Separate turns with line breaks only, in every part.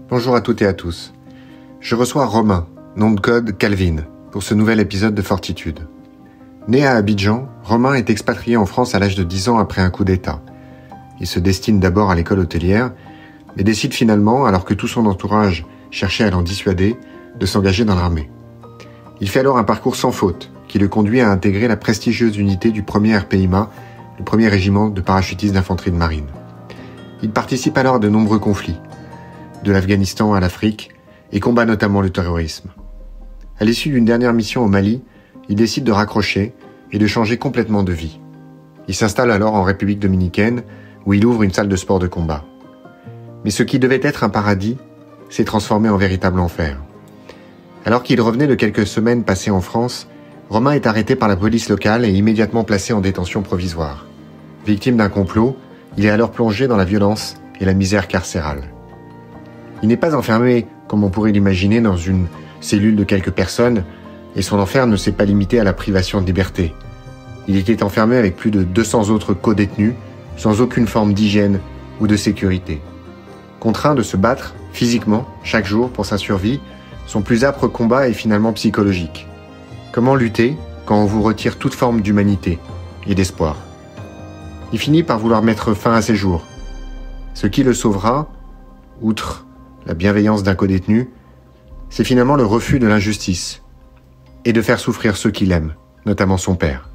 Bonjour à toutes et à tous. Je reçois Romain, nom de code Calvin, pour ce nouvel épisode de Fortitude. Né à Abidjan, Romain est expatrié en France à l'âge de 10 ans après un coup d'État. Il se destine d'abord à l'école hôtelière, mais décide finalement, alors que tout son entourage cherchait à l'en dissuader, de s'engager dans l'armée. Il fait alors un parcours sans faute, qui le conduit à intégrer la prestigieuse unité du 1er RPIMA, le premier régiment de parachutistes d'infanterie de marine. Il participe alors à de nombreux conflits, de l'Afghanistan à l'Afrique, et combat notamment le terrorisme. À l'issue d'une dernière mission au Mali, il décide de raccrocher et de changer complètement de vie. Il s'installe alors en République dominicaine, où il ouvre une salle de sport de combat. Mais ce qui devait être un paradis s'est transformé en véritable enfer. Alors qu'il revenait de quelques semaines passées en France, Romain est arrêté par la police locale et immédiatement placé en détention provisoire. Victime d'un complot, il est alors plongé dans la violence et la misère carcérale. Il n'est pas enfermé, comme on pourrait l'imaginer, dans une cellule de quelques personnes, et son enfer ne s'est pas limité à la privation de liberté. Il était enfermé avec plus de 200 autres co-détenus, sans aucune forme d'hygiène ou de sécurité. Contraint de se battre, physiquement, chaque jour pour sa survie, son plus âpre combat est finalement psychologique. Comment lutter quand on vous retire toute forme d'humanité et d'espoir ? Il finit par vouloir mettre fin à ses jours. Ce qui le sauvera, outre la bienveillance d'un co-détenu, c'est finalement le refus de l'injustice et de faire souffrir ceux qu'il aime, notamment son père.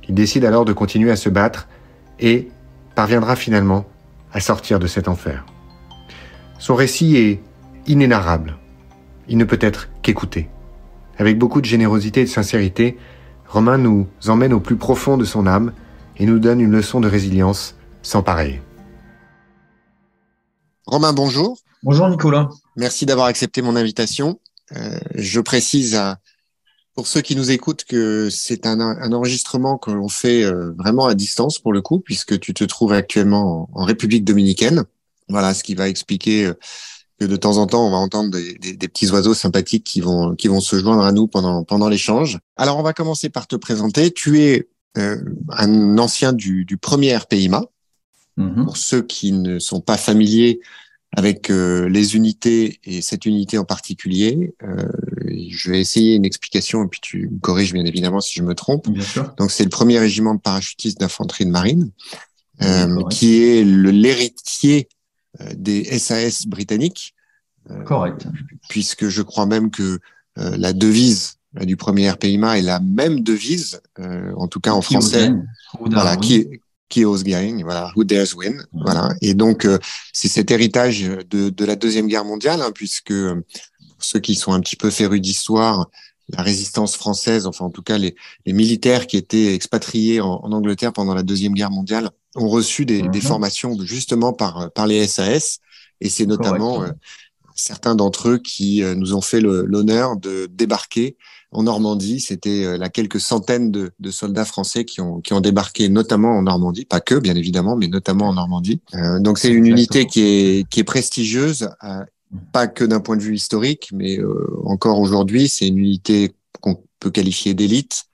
Il décide alors de continuer à se battre et parviendra finalement à sortir de cet enfer. Son récit est inénarrable. Il ne peut être qu'écouté. Avec beaucoup de générosité et de sincérité, Romain nous emmène au plus profond de son âme et nous donne une leçon de résilience sans pareille. Romain, bonjour.
Bonjour Nicolas.
Merci d'avoir accepté mon invitation. Je précise pour ceux qui nous écoutent que c'est un enregistrement que l'on fait vraiment à distance pour le coup, puisque tu te trouves actuellement en République dominicaine. Voilà, ce qui va expliquer que de temps en temps, on va entendre des petits oiseaux sympathiques qui vont se joindre à nous pendant l'échange. Alors, on va commencer par te présenter. Tu es un ancien du 1er RPIMA. Pour ceux qui ne sont pas familiers avec les unités et cette unité en particulier, je vais essayer une explication et puis tu me corriges bien évidemment si je me trompe.
Bien sûr.
Donc c'est le premier régiment de parachutistes d'infanterie de marine, qui est l'héritier des SAS britanniques.
Correct.
Puisque je crois même que la devise du 1er RPIMA est la même devise, en tout cas en français. Voilà, qui ose gagne, voilà, who dares win, voilà. Et donc c'est cet héritage de la Deuxième Guerre mondiale, puisque pour ceux qui sont un petit peu férus d'histoire, la résistance française, enfin en tout cas les militaires qui étaient expatriés en Angleterre pendant la Deuxième Guerre mondiale ont reçu des formations justement par les SAS, et c'est notamment certains d'entre eux qui nous ont fait l'honneur de débarquer en Normandie. C'était la quelques centaines de soldats français qui ont débarqué notamment en Normandie, pas que bien évidemment, mais notamment en Normandie. Donc c'est une unité qui est prestigieuse, pas que d'un point de vue historique, mais encore aujourd'hui, c'est une unité qu'on peut qualifier d'élite,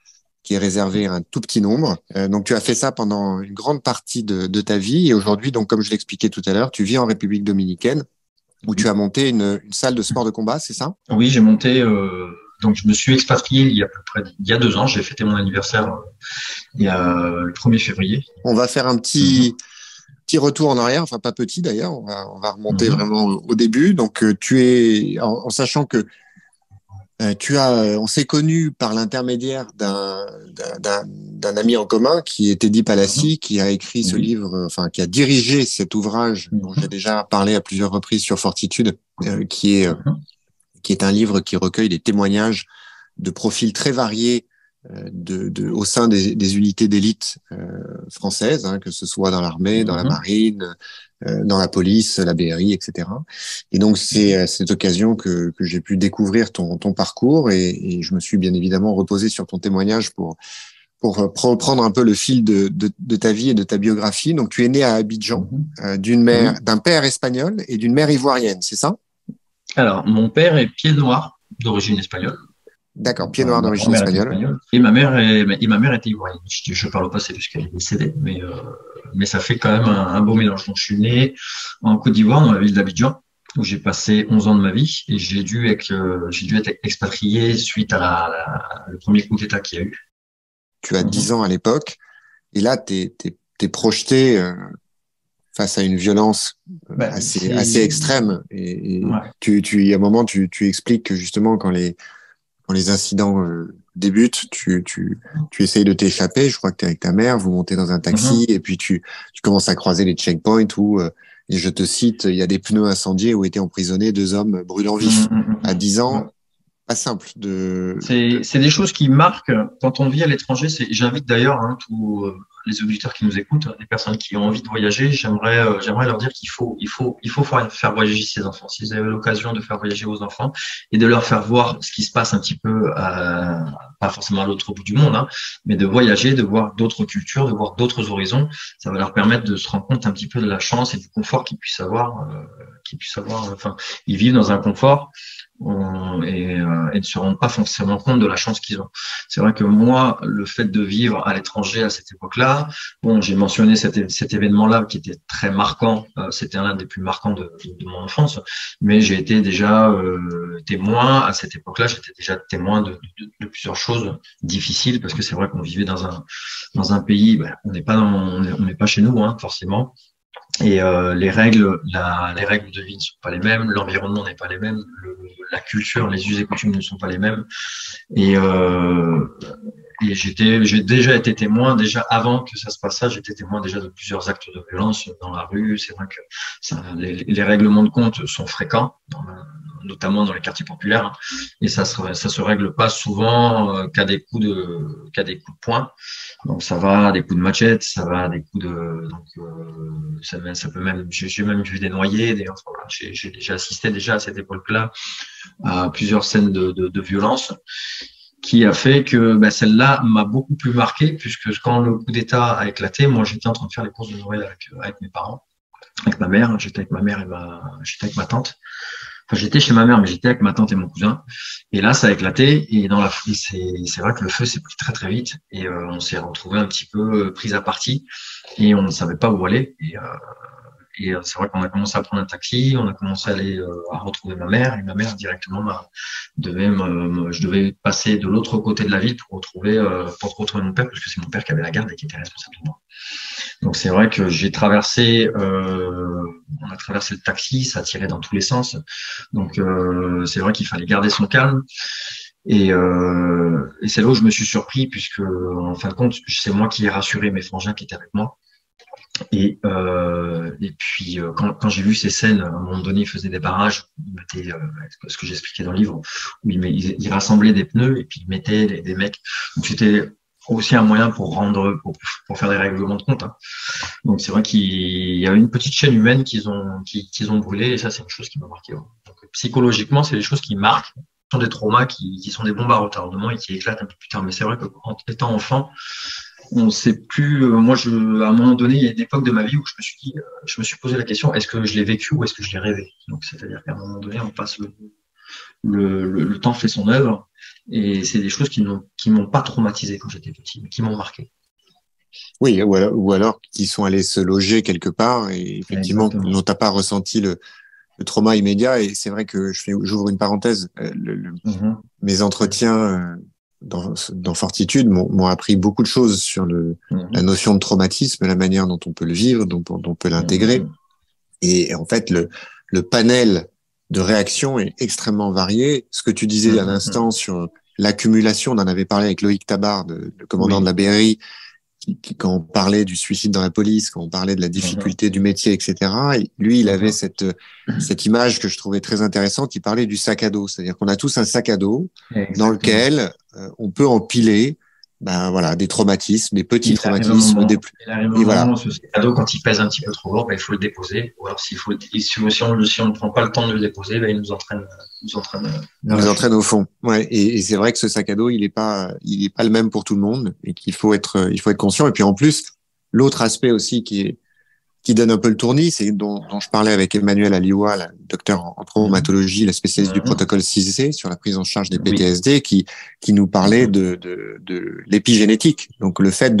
qui est réservée à un tout petit nombre. Donc tu as fait ça pendant une grande partie de ta vie, et aujourd'hui, donc comme je l'expliquais tout à l'heure, tu vis en République dominicaine, où tu as monté une salle de sport de combat, c'est ça ?
Oui, j'ai monté. Donc, je me suis expatrié il y a 2 ans. J'ai fêté mon anniversaire il y a le 1er février.
On va faire un petit retour en arrière, enfin pas petit d'ailleurs. On va remonter vraiment au début. Donc, tu es en sachant que on s'est connu par l'intermédiaire d'un ami en commun qui est Teddy Palassi, qui a écrit ce livre, enfin qui a dirigé cet ouvrage dont j'ai déjà parlé à plusieurs reprises sur Fortitude, qui est un livre qui recueille des témoignages de profils très variés au sein des unités d'élite françaises, que ce soit dans l'armée, dans la marine, dans la police, la BRI, etc. Et donc c'est à cette occasion que j'ai pu découvrir ton parcours, et je me suis bien évidemment reposé sur ton témoignage pour reprendre un peu le fil de ta vie et de ta biographie. Donc tu es né à Abidjan, d'un père espagnol et d'une mère ivoirienne, c'est ça ?
Alors mon père est pied noir d'origine espagnole.
D'accord, pied noir d'origine espagnole.
Et ma mère était ivoirienne. Je parle au passé puisqu'elle est décédée, mais ça fait quand même un beau mélange. Donc je suis né en Côte d'Ivoire, dans la ville d'Abidjan. où j'ai passé 11 ans de ma vie et j'ai dû être expatrié suite à le premier coup d'État qu'il y a eu.
Tu as 10 ans à l'époque, et là, t'es projeté face à une violence assez extrême. Et
Ouais.
il y a un moment, tu expliques que justement, quand les incidents débutent, tu essayes de t'échapper. Je crois que tu es avec ta mère, vous montez dans un taxi, et puis tu commences à croiser les checkpoints où, et je te cite, il y a des pneus incendiés où étaient emprisonnés 2 hommes brûlants vifs. À 10
Ouais.
ans, pas simple
C'est des choses qui marquent quand on vit à l'étranger. J'invite d'ailleurs tous les auditeurs qui nous écoutent, les personnes qui ont envie de voyager, j'aimerais leur dire qu'il faut faire voyager ses enfants. Si vous avez l'occasion de faire voyager vos enfants et de leur faire voir ce qui se passe un petit peu, pas forcément à l'autre bout du monde, hein, mais de voyager, de voir d'autres cultures, de voir d'autres horizons, ça va leur permettre de se rendre compte un petit peu de la chance et du confort qu'ils puissent avoir. Enfin, ils vivent dans un confort et ne se rendent pas forcément compte de la chance qu'ils ont. C'est vrai que moi, le fait de vivre à l'étranger à cette époque-là, bon, j'ai mentionné cet événement-là qui était très marquant, c'était l'un des plus marquants de mon enfance, mais j'ai été déjà témoin à cette époque-là, j'étais déjà témoin de plusieurs choses difficiles parce que c'est vrai qu'on vivait dans un pays, on n'est pas chez nous, hein, forcément. Et les règles de vie ne sont pas les mêmes, l'environnement n'est pas les mêmes, la culture, les us et coutumes ne sont pas les mêmes. Et, euh, et j'ai déjà été témoin, déjà avant que ça se passe ça, j'étais témoin déjà de plusieurs actes de violence dans la rue. C'est vrai que les règlements de compte sont fréquents, notamment dans les quartiers populaires, et ça se règle pas souvent qu'à des coups de poing. Donc ça va à des coups de machette, ça va à des coups de ça peut même j'ai même vu des noyés, voilà, j'ai déjà assisté déjà à cette époque-là à plusieurs scènes de violence qui a fait que celle-là m'a beaucoup plus marqué puisque quand le coup d'État a éclaté, moi j'étais en train de faire les courses de Noël avec mes parents, avec ma mère, j'étais avec ma mère et j'étais avec ma tante. Enfin, j'étais chez ma mère, mais j'étais avec ma tante et mon cousin. Et là, ça a éclaté. Et dans la foulée, c'est vrai que le feu s'est pris très, très vite. Et on s'est retrouvé un petit peu pris à partie. Et on ne savait pas où aller. Et c'est vrai qu'on a commencé à prendre un taxi. On a commencé à aller à retrouver ma mère. Et ma mère, directement, je devais passer de l'autre côté de la ville pour retrouver mon père, parce que c'est mon père qui avait la garde et qui était responsable de moi. Donc c'est vrai que on a traversé le taxi, ça tirait dans tous les sens. Donc c'est vrai qu'il fallait garder son calme. Et c'est là où je me suis surpris, puisque en fin de compte, c'est moi qui ai rassuré mes frangins qui étaient avec moi. Et puis quand j'ai vu ces scènes, à un moment donné, ils faisaient des barrages, ce que j'expliquais dans le livre, où ils rassemblaient des pneus et puis ils mettaient des mecs. Donc c'était aussi un moyen pour faire des règlements de compte, hein. Donc c'est vrai qu'il y a une petite chaîne humaine qu'ils ont brûlée, et ça c'est une chose qui m'a marqué. Ouais. Donc, psychologiquement, c'est des choses qui marquent, ce sont des traumas qui sont des bombes à retardement et qui éclatent un peu plus tard. Mais c'est vrai qu'en étant enfant, on sait plus. Moi, à un moment donné, il y a une époque de ma vie où je me suis posé la question, est-ce que je l'ai vécu ou est-ce que je l'ai rêvé? Donc c'est-à-dire qu'à un moment donné, on passe le temps fait son œuvre, et c'est des choses qui m'ont pas traumatisé quand j'étais petit, mais qui m'ont marqué.
Oui, ou alors qui sont allés se loger quelque part et effectivement dont t'as pas ressenti le trauma immédiat. Et c'est vrai que j'ouvre une parenthèse. Mes entretiens dans Fortitude m'ont appris beaucoup de choses sur la notion de traumatisme, la manière dont on peut le vivre, dont on peut l'intégrer. Et en fait, le panel de réactions est extrêmement varié. Ce que tu disais à l'instant sur l'accumulation, on en avait parlé avec Loïc Tabar, le commandant de la BRI, quand on parlait du suicide dans la police, quand on parlait de la difficulté du métier, etc. Et lui, il avait cette image que je trouvais très intéressante. Il parlait du sac à dos, c'est-à-dire qu'on a tous un sac à dos dans lequel on peut empiler, voilà, des traumatismes, des petits traumatismes,
et voilà. Ce sac à dos, quand il pèse un petit peu trop lourd, il faut le déposer. Ou alors si on ne prend pas le temps de le déposer, il nous entraîne
au fond. Ouais. Et c'est vrai que ce sac à dos, il est pas le même pour tout le monde et qu'il faut être conscient. Et puis en plus, l'autre aspect aussi qui donne un peu le tournis, c'est dont je parlais avec Emmanuel Aliwa, le docteur en traumatologie, la spécialiste du protocole 6C sur la prise en charge des PTSD, qui nous parlait de l'épigénétique. Donc le fait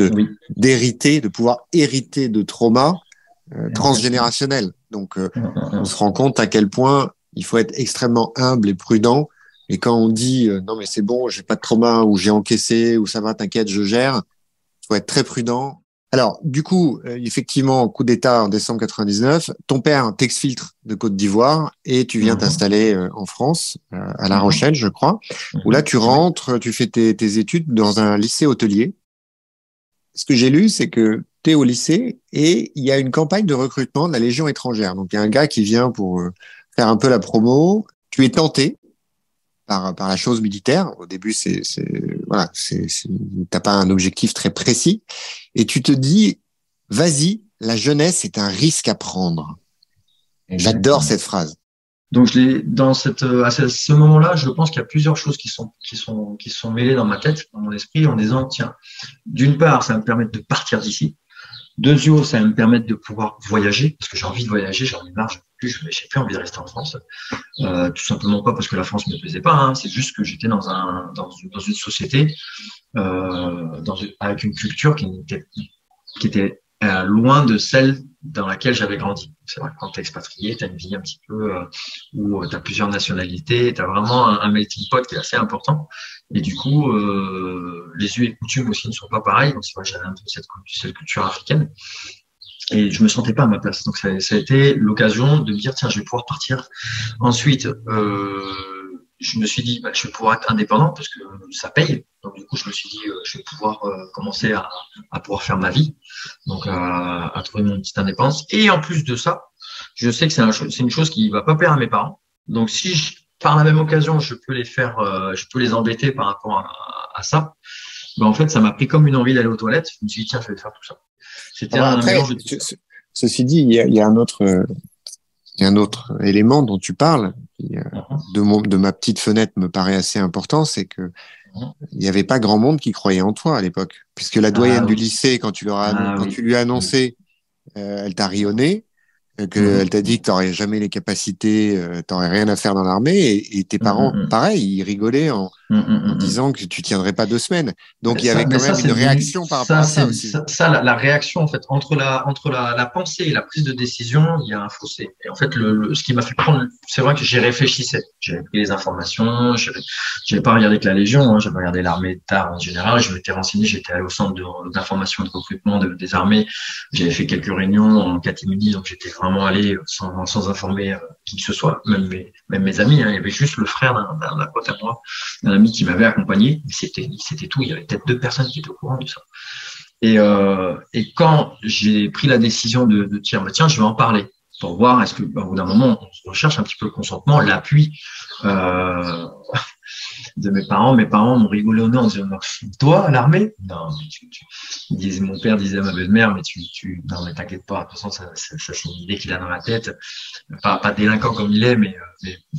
d'hériter, de pouvoir hériter de traumas transgénérationnels. Donc, on se rend compte à quel point il faut être extrêmement humble et prudent. Et quand on dit non mais c'est bon, j'ai pas de trauma ou j'ai encaissé ou ça va, t'inquiète, je gère, il faut être très prudent. Alors, du coup, effectivement, coup d'État en décembre 99, ton père t'exfiltre de Côte d'Ivoire et tu viens t'installer en France, à La Rochelle, je crois, où là, tu rentres, tu fais tes études dans un lycée hôtelier. Ce que j'ai lu, c'est que tu es au lycée et il y a une campagne de recrutement de la Légion étrangère. Donc, il y a un gars qui vient pour faire un peu la promo. Tu es tenté par la chose militaire. Au début, voilà, t'as pas un objectif très précis. Et tu te dis, vas-y, la jeunesse est un risque à prendre. J'adore cette phrase.
Donc, à ce moment-là, je pense qu'il y a plusieurs choses qui sont mêlées dans ma tête, dans mon esprit, en disant, tiens, d'une part, ça va me permettre de partir d'ici. Deuxièmement, ça va me permettre de pouvoir voyager, parce que j'ai envie de voyager, j'en ai marre, j'ai plus envie de rester en France. Tout simplement pas parce que la France me plaisait pas, hein, c'est juste que j'étais dans une société, avec une culture qui était loin de celle dans laquelle j'avais grandi. C'est vrai que quand tu es expatrié, tu as une vie un petit peu où tu as plusieurs nationalités, tu as vraiment un melting pot qui est assez important. Et du coup, les us et coutumes aussi ne sont pas pareils. Donc, c'est vrai que j'avais un peu cette culture africaine. Et je me sentais pas à ma place. Donc, ça a été l'occasion de me dire, tiens, je vais pouvoir partir. Ensuite, je me suis dit, je vais pouvoir être indépendant parce que ça paye. Donc, du coup, je me suis dit, je vais pouvoir commencer à pouvoir faire ma vie. Donc, à trouver mon petite indépendance. Et en plus de ça, je sais que c'est une chose qui va pas plaire à mes parents. Donc, si par la même occasion, je peux les embêter par rapport à ça, ben, en fait, ça m'a pris comme une envie d'aller aux toilettes. Je me suis dit, tiens, je vais faire tout ça. C'était un mélange de tout ça.
Ceci dit, il y a un autre élément dont tu parles, qui, de ma petite fenêtre me paraît assez important, c'est que il n'y avait pas grand monde qui croyait en toi à l'époque, puisque la doyenne du lycée, quand tu lui as annoncé, elle t'a rionné, qu'elle t'a dit que t'aurais jamais les capacités, t'aurais rien à faire dans l'armée, et tes parents, pareil, ils rigolaient en disant que tu tiendrais pas 2 semaines. Donc il y avait quand même une réaction par rapport à ça aussi.
La réaction, en fait, entre la pensée et la prise de décision, il y a un fossé. Et en fait, ce qui m'a fait prendre, c'est vrai que j'y réfléchissais. J'avais pris les informations, j'avais pas regardé que la Légion, hein, j'avais regardé l'armée d'art en général, je m'étais renseigné, j'étais allé au centre d'information et de recrutement des armées, j'avais fait quelques réunions en catimini, donc j'étais vraiment allé sans informer qui que ce soit, même mes amis, hein, il y avait juste le frère d'un pote à moi, d'un ami qui m'avait accompagné, mais c'était tout, il y avait peut-être 2 personnes qui étaient au courant de ça. Et quand j'ai pris la décision de dire, tiens, je vais en parler, pour voir est-ce que, au bout d'un moment, on recherche un petit peu le consentement, l'appui de mes parents. Mes parents m'ont rigolé au nez en disant, toi, à l'armée? Non, mais mon père disait à ma belle-mère, mais non, mais t'inquiète pas, de toute façon, ça c'est une idée qu'il a dans la tête. Pas délinquant comme il est, mais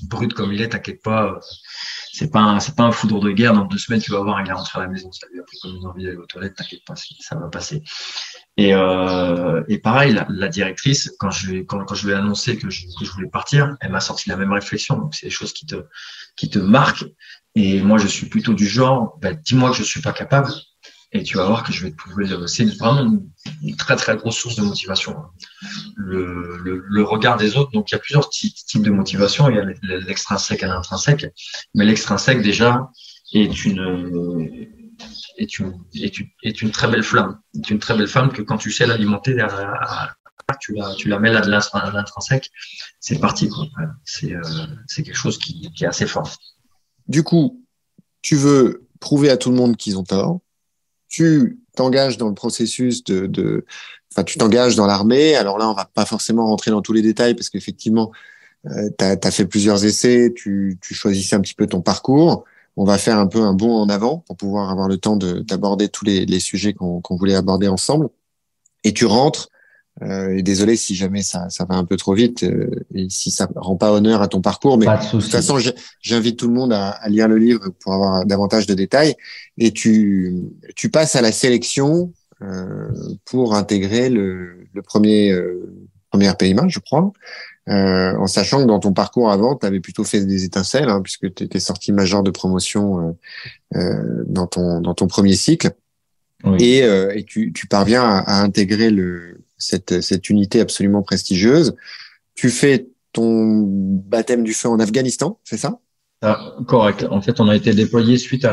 brut comme il est, t'inquiète pas. C'est pas un foudre de guerre. Dans 2 semaines, tu vas voir, il est rentré à la maison. Ça lui a pris comme une envie d'aller aux toilettes. T'inquiète pas, ça va passer. Et pareil, la directrice, quand je lui ai annoncé que je voulais partir, elle m'a sorti la même réflexion. Donc, c'est des choses qui te marquent. Et moi, je suis plutôt du genre, dis-moi que je suis pas capable. Et tu vas voir que je vais te prouver. C'est vraiment une très, très grosse source de motivation. Le regard des autres. Donc, il y a plusieurs types de motivation. Il y a l'extrinsèque et l'intrinsèque. Mais l'extrinsèque, déjà, est une très belle flamme. C'est une très belle flamme que quand tu sais l'alimenter, tu la mets là de l'intrinsèque, c'est parti, quoi. C'est quelque chose qui est assez fort.
Du coup, tu veux prouver à tout le monde qu'ils ont tort. Tu t'engages dans le processus tu t'engages dans l'armée. Alors là, on va pas forcément rentrer dans tous les détails parce qu'effectivement, t'as fait plusieurs essais, tu choisissais un petit peu ton parcours. On va faire un peu un bond en avant pour pouvoir avoir le temps d'aborder tous les sujets qu'on voulait aborder ensemble. Et tu rentres. Et désolé si jamais ça va un peu trop vite et si ça rend pas honneur à ton parcours, mais de toute façon, j'invite tout le monde à lire le livre pour avoir davantage de détails. Et tu passes à la sélection pour intégrer le premier RPIMA, je crois, en sachant que dans ton parcours avant, tu avais plutôt fait des étincelles, hein, puisque tu étais sorti major de promotion dans ton premier cycle. Oui. Et tu parviens à intégrer cette unité absolument prestigieuse. Tu fais ton baptême du feu en Afghanistan, c'est ça?
Ah, correct. En fait, on a été déployé suite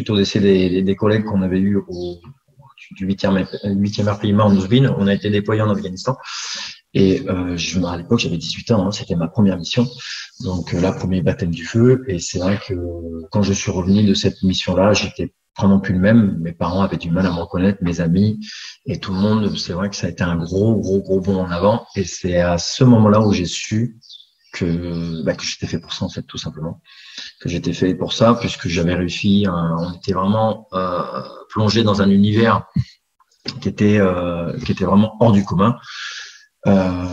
au décès des collègues qu'on avait eu du 8e régiment en Ouzbine. On a été déployé en Afghanistan. Et à l'époque, j'avais 18 ans, hein, c'était ma première mission. Donc là, premier baptême du feu. Et c'est vrai que quand je suis revenu de cette mission-là, j'étais vraiment plus le même. Mes parents avaient du mal à me reconnaître, mes amis et tout le monde. C'est vrai que ça a été un gros bond en avant. Et c'est à ce moment-là où j'ai su que j'étais fait pour ça, en fait, tout simplement. Que j'étais fait pour ça, puisque j'avais réussi. On était vraiment plongé dans un univers qui était vraiment hors du commun.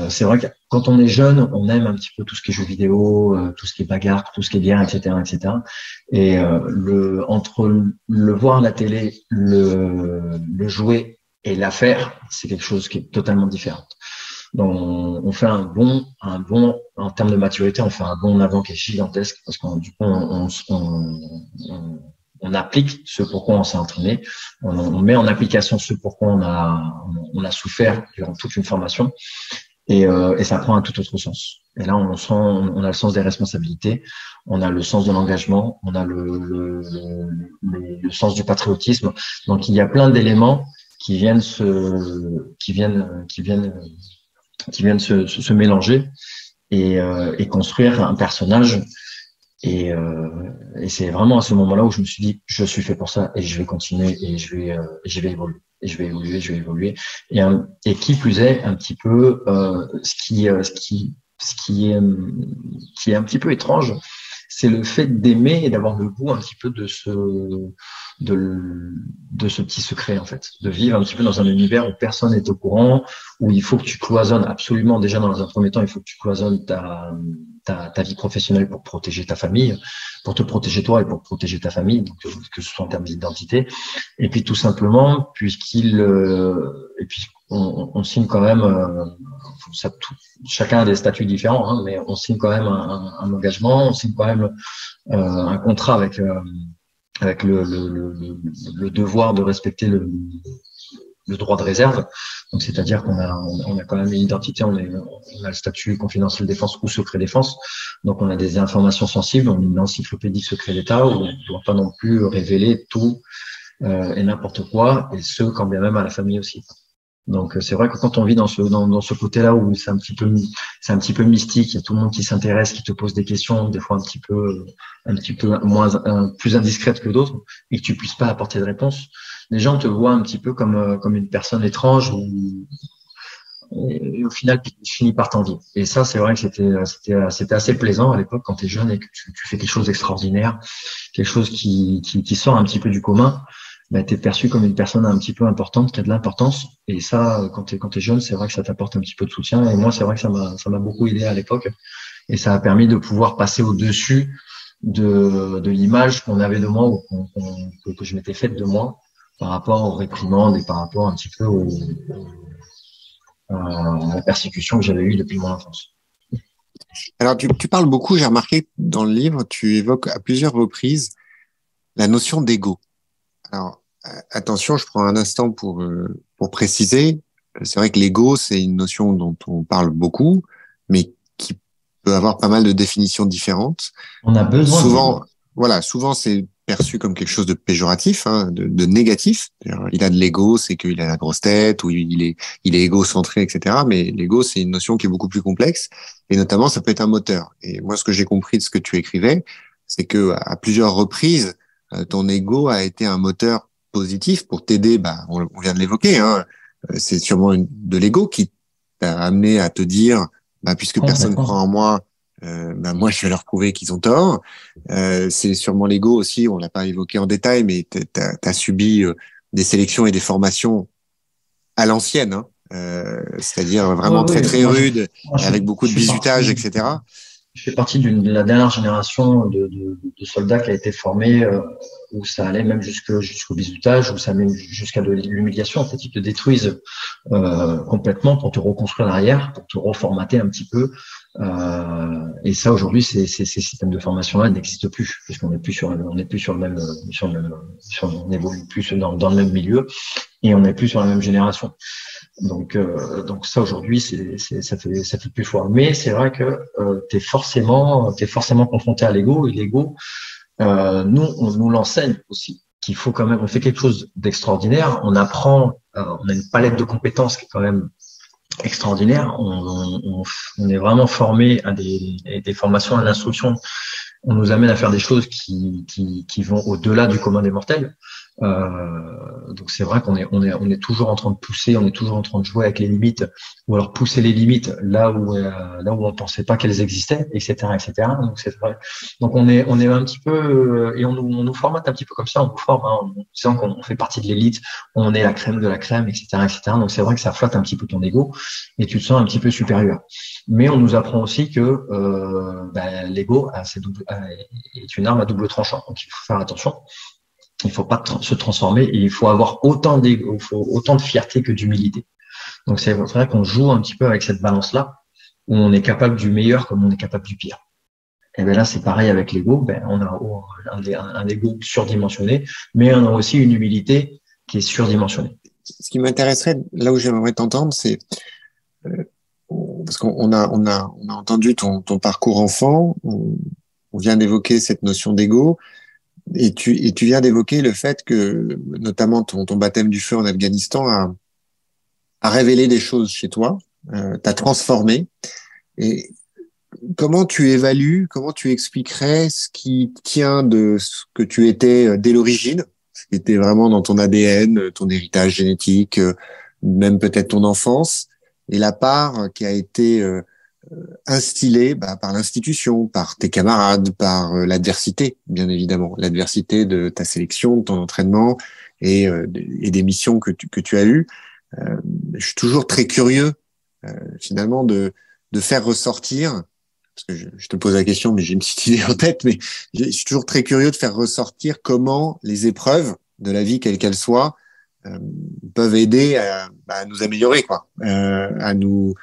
C'est vrai que quand on est jeune, on aime un petit peu tout ce qui est jeux vidéo, tout ce qui est bagarre, tout ce qui est guerre, etc. Et entre le voir à la télé, le jouer et l'affaire, c'est quelque chose qui est totalement différent. Donc, on fait un bond en termes de maturité, on fait un bond en avant qui est gigantesque parce qu'on du coup on applique ce pourquoi on s'est entraîné, on met en application ce pourquoi on a souffert durant toute une formation et ça prend un tout autre sens. Et là, on a le sens des responsabilités, on a le sens de l'engagement, on a le sens du patriotisme. Donc, il y a plein d'éléments qui viennent se mélanger et construire un personnage. Et c'est vraiment à ce moment-là où je me suis dit, je suis fait pour ça et je vais continuer et je vais évoluer. Et je vais évoluer. Et qui plus est, un petit peu, ce qui est un petit peu étrange, c'est le fait d'aimer et d'avoir le goût un petit peu de ce petit secret, en fait, de vivre un petit peu dans un univers où personne n'est au courant, où il faut que tu cloisonnes absolument. Déjà, dans un premier temps, il faut que tu cloisonnes ta vie professionnelle pour protéger ta famille, pour te protéger toi et pour protéger ta famille, donc que ce soit en termes d'identité. Et puis tout simplement, on signe quand même, chacun a des statuts différents, hein, mais on signe quand même un engagement, on signe quand même un contrat avec le devoir de respecter le droit de réserve. Donc, c'est-à-dire qu'on a quand même une identité, on a le statut confidentiel défense ou secret défense. Donc, on a des informations sensibles, on a une encyclopédie secret d'État où on ne doit pas non plus révéler tout et n'importe quoi, et ce, quand bien même à la famille aussi. Donc, c'est vrai que quand on vit dans ce côté-là où c'est un petit peu mystique, il y a tout le monde qui s'intéresse, qui te pose des questions, des fois un petit peu plus indiscrètes que d'autres, et que tu puisses pas apporter de réponse. Les gens te voient un petit peu comme une personne étrange et au final, tu finis par t'envier. Et ça, c'est vrai que c'était assez plaisant à l'époque quand tu es jeune et que tu fais quelque chose d'extraordinaire, quelque chose qui sort un petit peu du commun. Ben, tu es perçu comme une personne un petit peu importante, qui a de l'importance. Et ça, quand t'es jeune, c'est vrai que ça t'apporte un petit peu de soutien. Et moi, c'est vrai que ça m'a beaucoup aidé à l'époque. Et ça a permis de pouvoir passer au-dessus de l'image qu'on avait de moi ou que je m'étais faite de moi par rapport aux réprimandes et par rapport un petit peu à la persécution que j'avais eue depuis mon enfance.
Alors, tu parles beaucoup, j'ai remarqué dans le livre, tu évoques à plusieurs reprises la notion d'ego. Alors, attention, je prends un instant pour préciser. C'est vrai que l'ego, c'est une notion dont on parle beaucoup, mais qui peut avoir pas mal de définitions différentes.
On a besoin
souvent c'est perçu comme quelque chose de péjoratif, hein, de négatif. Il a de l'ego, c'est qu'il a la grosse tête, ou il est égocentré, etc. Mais l'ego, c'est une notion qui est beaucoup plus complexe, et notamment, ça peut être un moteur. Et moi, ce que j'ai compris de ce que tu écrivais, c'est que à plusieurs reprises, ton ego a été un moteur positif pour t'aider. On vient de l'évoquer, hein. C'est sûrement de l'ego qui t'a amené à te dire, puisque personne croit en moi, moi je vais leur prouver qu'ils ont tort. C'est sûrement l'ego aussi, on l'a pas évoqué en détail, mais t'as subi des sélections et des formations à l'ancienne, hein. C'est-à-dire vraiment très rude, avec beaucoup de bizutage, etc.
Je fais partie de la dernière génération de soldats qui a été formée où ça allait même jusqu'au bizutage, où ça allait jusqu'à de l'humiliation. En fait, ils te détruisent complètement pour te reconstruire l'arrière, pour te reformater un petit peu. Et ça, aujourd'hui, ces systèmes de formation-là n'existent plus, puisqu'on n'est plus on n'évolue plus dans le même milieu et on n'est plus sur la même génération. Donc ça aujourd'hui, ça fait plus foi. Mais c'est vrai que t'es forcément confronté à l'ego, et l'ego, nous, on nous l'enseigne aussi, qu'il faut quand même, on fait quelque chose d'extraordinaire, on apprend, on a une palette de compétences qui est quand même extraordinaire, on est vraiment formé à des formations, à l'instruction, on nous amène à faire des choses qui vont au-delà du commun des mortels. Donc c'est vrai qu'on est toujours en train de pousser, on est toujours en train de jouer avec les limites, ou alors pousser les limites là où on pensait pas qu'elles existaient, etc., etc. Donc c'est vrai. Donc on est un petit peu et on nous formate un petit peu comme ça, on nous forme en disant qu'on fait partie de l'élite, on est la crème de la crème, etc., etc. Donc c'est vrai que ça flatte un petit peu ton ego et tu te sens un petit peu supérieur. Mais on nous apprend aussi que l'ego est une arme à double tranchant, donc il faut faire attention. Il faut pas se transformer et il faut avoir autant d'ego, il faut autant de fierté que d'humilité. Donc c'est vrai qu'on joue un petit peu avec cette balance-là, où on est capable du meilleur comme on est capable du pire. Et bien là, c'est pareil avec l'ego. On a un ego surdimensionné, mais on a aussi une humilité qui est surdimensionnée.
Ce qui m'intéresserait, là où j'aimerais t'entendre, c'est parce qu'on a entendu ton parcours enfant, on vient d'évoquer cette notion d'ego. Et tu viens d'évoquer le fait que, notamment, ton baptême du feu en Afghanistan a révélé des choses chez toi, t'a transformé. Et comment tu évalues, comment tu expliquerais ce qui tient de ce que tu étais dès l'origine, ce qui était vraiment dans ton ADN, ton héritage génétique, même peut-être ton enfance, et la part qui a été instillé par l'institution, par tes camarades, par l'adversité, bien évidemment, l'adversité de ta sélection, de ton entraînement et des missions que tu as eues. Je suis toujours très curieux, finalement, de faire ressortir, parce que je te pose la question, mais j'ai une petite idée en tête, mais je suis toujours très curieux de faire ressortir comment les épreuves de la vie, quelles qu'elles soient, peuvent aider à nous améliorer, quoi, à nous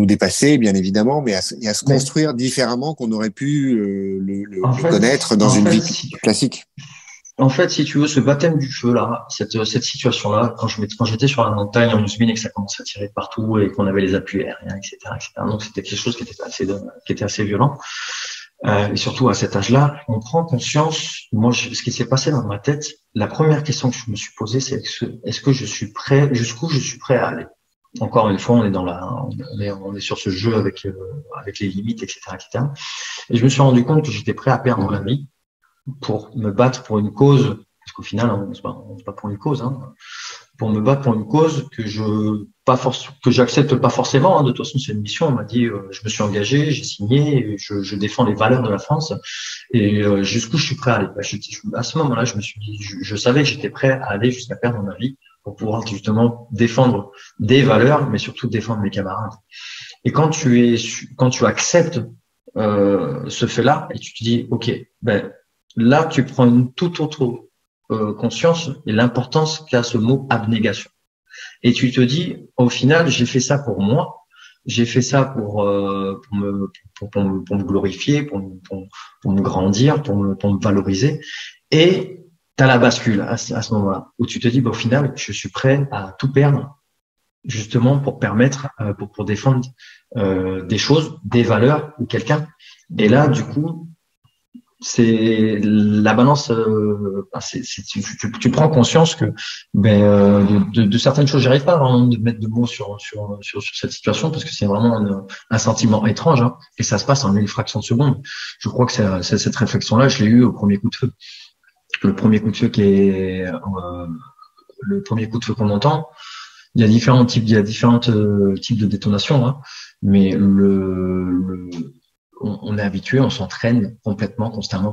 dépasser, bien évidemment, mais à se construire différemment qu'on aurait pu le connaître dans une vie classique.
En fait, si tu veux, ce baptême du feu là, cette situation-là, quand j'étais sur la montagne en Ouzmine et que ça commençait à tirer de partout et qu'on avait les appuis aériens, etc., etc. Donc c'était quelque chose qui était assez violent. Et surtout à cet âge-là, on prend conscience. Moi, ce qui s'est passé dans ma tête, la première question que je me suis posée, c'est est-ce que je suis prêt, jusqu'où je suis prêt à aller. Encore une fois, on est sur ce jeu avec les limites, etc., etc. Et je me suis rendu compte que j'étais prêt à perdre la vie pour me battre pour une cause, parce qu'au final, on se bat pour une cause, hein, pour me battre pour une cause que j'accepte pas forcément. Hein. De toute façon, c'est une mission. On m'a dit, je me suis engagé, j'ai signé, et je défends les valeurs de la France. Et jusqu'où je suis prêt à aller. À ce moment-là, je me suis dit, je savais que j'étais prêt à aller jusqu'à perdre ma vie pour pouvoir justement défendre des valeurs, mais surtout défendre mes camarades. Et quand tu acceptes ce fait-là, et tu te dis, ok, là, tu prends une toute autre conscience et l'importance qu'a ce mot abnégation. Et tu te dis, au final, j'ai fait ça pour moi, j'ai fait ça pour me glorifier, pour me grandir, pour me valoriser. Et t'as la bascule à ce moment-là, où tu te dis, au final, je suis prêt à tout perdre, justement pour permettre, pour défendre des choses, des valeurs ou quelqu'un. Et là, du coup, c'est la balance. Tu prends conscience que de certaines choses, j'arrive pas vraiment de mettre de mots sur cette situation parce que c'est vraiment un sentiment étrange, hein, et ça se passe en une fraction de seconde. Je crois que c'est cette réflexion-là, je l'ai eu au premier coup de feu. Le premier coup de feu le premier coup de feu qu'on entend. Il y a différents types de détonations, hein, mais on est habitué, on s'entraîne complètement, constamment.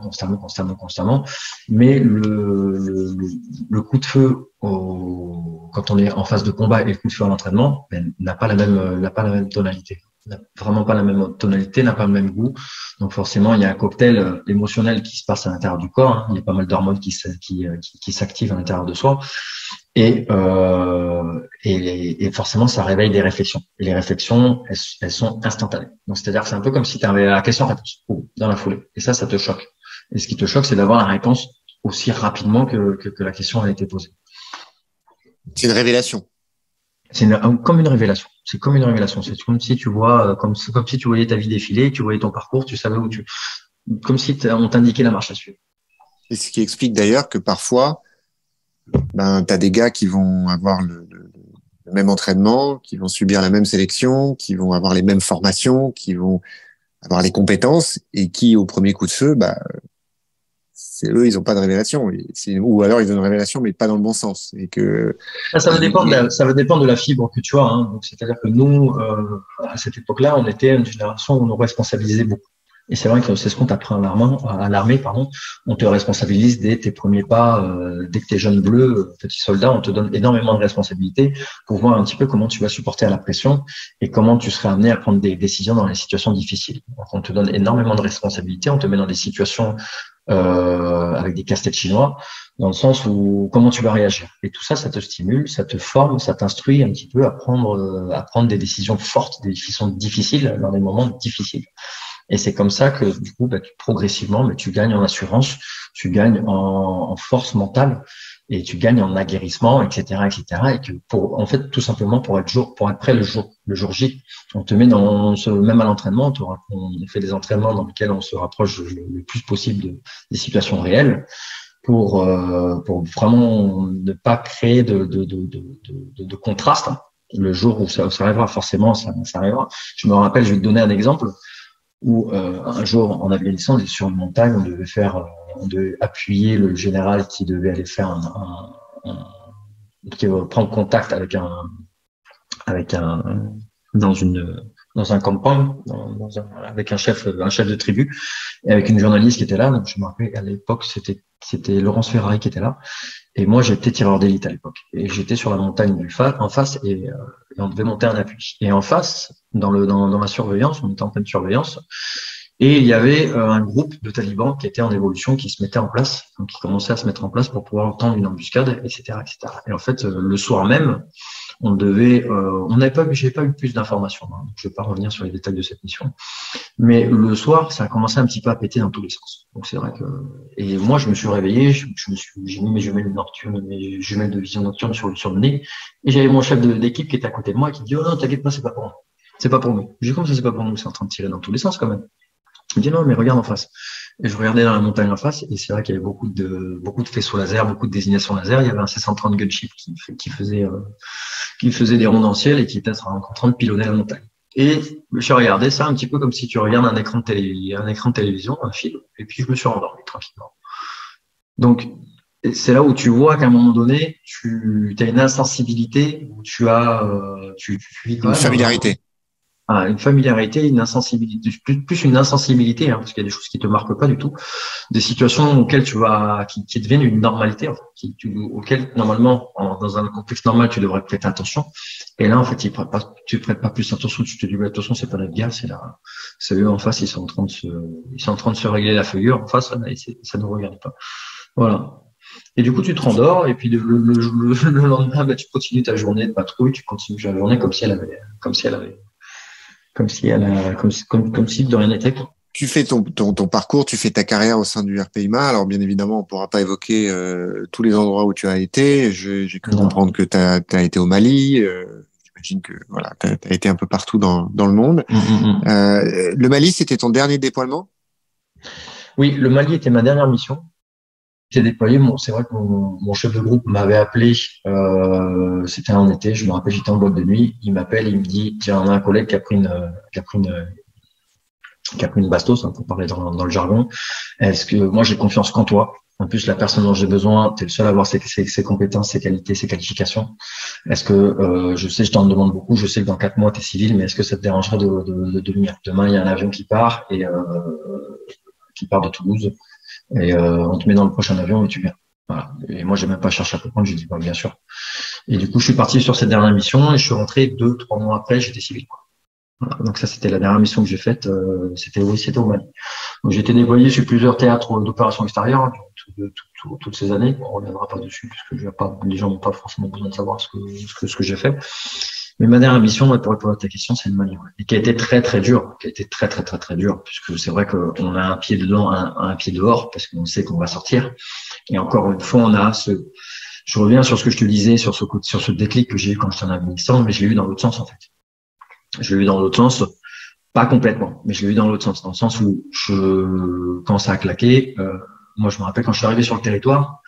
Mais le coup de feu quand on est en phase de combat et le coup de feu à l'entraînement, n'a pas la même tonalité. N'a vraiment pas la même tonalité, n'a pas le même goût. Donc forcément, il y a un cocktail émotionnel qui se passe à l'intérieur du corps. Hein. Il y a pas mal d'hormones qui s'activent à l'intérieur de soi. Et forcément, ça réveille des réflexions. Et les réflexions, elles sont instantanées. Donc, c'est-à-dire que c'est un peu comme si tu avais la question-réponse dans la foulée. Et ça te choque. Et ce qui te choque, c'est d'avoir la réponse aussi rapidement que la question a été posée.
C'est une révélation.
Comme une révélation. C'est comme une révélation. C'est comme si tu vois, comme si tu voyais ta vie défiler, tu voyais ton parcours, tu savais comme si on t'indiquait la marche à suivre.
Et ce qui explique d'ailleurs que parfois, ben, tu as des gars qui vont avoir le même entraînement, qui vont subir la même sélection, qui vont avoir les mêmes formations, qui vont avoir les compétences et qui, au premier coup de feu, bah, c'est eux, ils n'ont pas de révélation. Ou alors ils ont une révélation, mais pas dans le bon sens. Et que
Ça va dépendre ça va dépendre de la fibre que tu as. Hein. Donc, c'est-à-dire que nous, à cette époque-là, on était une génération où on nous responsabilisait beaucoup. Et c'est vrai que c'est ce qu'on t'apprend à l'armée, pardon. On te responsabilise dès tes premiers pas, dès que t'es jeune bleu, petit soldat, on te donne énormément de responsabilités pour voir un petit peu comment tu vas supporter à la pression et comment tu seras amené à prendre des décisions dans les situations difficiles. Donc, on te donne énormément de responsabilités, on te met dans des situations avec des casse-têtes chinois, dans le sens où comment tu vas réagir. Et tout ça, ça te stimule, ça te forme, ça t'instruit un petit peu à prendre des décisions fortes, des décisions difficiles dans des moments difficiles. Et c'est comme ça que du coup, progressivement, tu gagnes en assurance, tu gagnes en force mentale et tu gagnes en aguerrissement, etc., etc. Et que en fait, tout simplement pour être prêt le jour J, on te met même à l'entraînement, on fait des entraînements dans lesquels on se rapproche le plus possible des situations réelles pour vraiment ne pas créer de contraste. Le jour où ça arrivera, forcément, ça arrivera. Je me rappelle, je vais te donner un exemple où un jour en Afghanistan, on était sur une montagne, on devait appuyer le général qui devait aller faire qui va prendre contact avec dans un campagne, avec un chef de tribu, et avec une journaliste qui était là. Donc je me rappelle à l'époque, c'était Laurence Ferrari qui était là. Et moi, j'étais tireur d'élite à l'époque. Et j'étais sur la montagne en face et on devait monter un appui. Et en face, dans ma surveillance, on était en pleine surveillance. Et il y avait un groupe de talibans qui était en évolution, qui se mettait en place, donc qui commençait à se mettre en place pour pouvoir tendre une embuscade, etc., etc. Et en fait, le soir même, j'avais pas eu plus d'informations. Hein, donc je vais pas revenir sur les détails de cette mission. Mais le soir, ça a commencé un petit peu à péter dans tous les sens. Donc c'est vrai que, et moi, je me suis réveillé, j'ai mis mes jumelles de vision nocturne sur le nez, et j'avais mon chef d'équipe qui était à côté de moi et qui dit, oh non, t'inquiète pas, c'est pas pour nous. C'est pas pour nous. J'ai dit, comme ça, c'est pas pour nous, c'est en train de tirer dans tous les sens quand même. Il me dit, non, mais regarde en face. Et je regardais dans la montagne en face, et c'est vrai qu'il y avait beaucoup de faisceaux laser, beaucoup de désignations laser. Il y avait un C-130 Gunship qui faisait des rondes en ciel et qui était en train de pilonner la montagne. Et je regardais ça un petit peu comme si tu regardes un écran de télévision, un film, et puis je me suis endormi tranquillement. Donc, c'est là où tu vois qu'à un moment donné, tu as une insensibilité, où tu vis quand
une
même
familiarité.
Une familiarité, une insensibilité, plus une insensibilité, hein, parce qu'il y a des choses qui te marquent pas du tout, des situations auxquelles qui deviennent une normalité, en fait, auxquelles normalement, dans un contexte normal, tu devrais prêter attention. Et là, en fait, tu prêtes pas plus attention. Tu te dis, attention, c'est pas la guerre, c'est eux en face, ils sont en train de se régler la feuillure en face, et ça ne regarde pas. Voilà. Et du coup, tu te rendors, et puis le lendemain, tu continues ta journée de patrouille, tu continues ta journée comme si de rien n'était.
Tu fais ton parcours, tu fais ta carrière au sein du RPIMA. Alors, bien évidemment, on pourra pas évoquer tous les endroits où tu as été. J'ai cru comprendre que tu as été au Mali. J'imagine que voilà, tu as été un peu partout dans le monde. Le Mali, c'était ton dernier déploiement?
Oui, le Mali était ma dernière mission. J'ai déployé. C'est vrai que mon chef de groupe m'avait appelé. C'était en été. Je me rappelle, j'étais en boîte de nuit. Il m'appelle, il me dit, tiens, on a un collègue qui a pris une bastos, hein, pour parler dans le jargon. Est-ce que moi j'ai confiance qu'en toi? En plus, la personne dont j'ai besoin, tu es le seul à avoir ses compétences, ses qualités, ses qualifications. Est-ce que je sais, je t'en demande beaucoup. Je sais que dans 4 mois, tu es civil, mais est-ce que ça te dérangerait de venir? Demain, il y a un avion qui part de Toulouse. Et on te met dans le prochain avion et tu viens. Voilà. Et moi, j'ai même pas cherché à comprendre. J'ai dit, bah, bien sûr. Et du coup, je suis parti sur cette dernière mission et je suis rentré 2-3 mois après. J'étais civil. Voilà. Donc ça, c'était la dernière mission que j'ai faite. C'était au Mali. Donc j'ai été déployé sur plusieurs théâtres d'opérations extérieures toutes ces années. On reviendra pas dessus puisque les gens n'ont pas forcément besoin de savoir ce que j'ai fait. Mais ma dernière mission, pour répondre à ta question, c'est le Mali, et qui a été très très dur, très dur, puisque c'est vrai qu'on a un pied dedans, un pied dehors, parce qu'on sait qu'on va sortir. Et encore une fois, on a je reviens sur ce que je te disais, sur ce déclic que j'ai eu quand j'étais en Afghanistan, mais je l'ai eu dans l'autre sens, en fait. Je l'ai eu dans l'autre sens, pas complètement, mais je l'ai eu dans l'autre sens, dans le sens où quand ça a claqué, moi, je me rappelle quand je suis arrivé sur le territoire,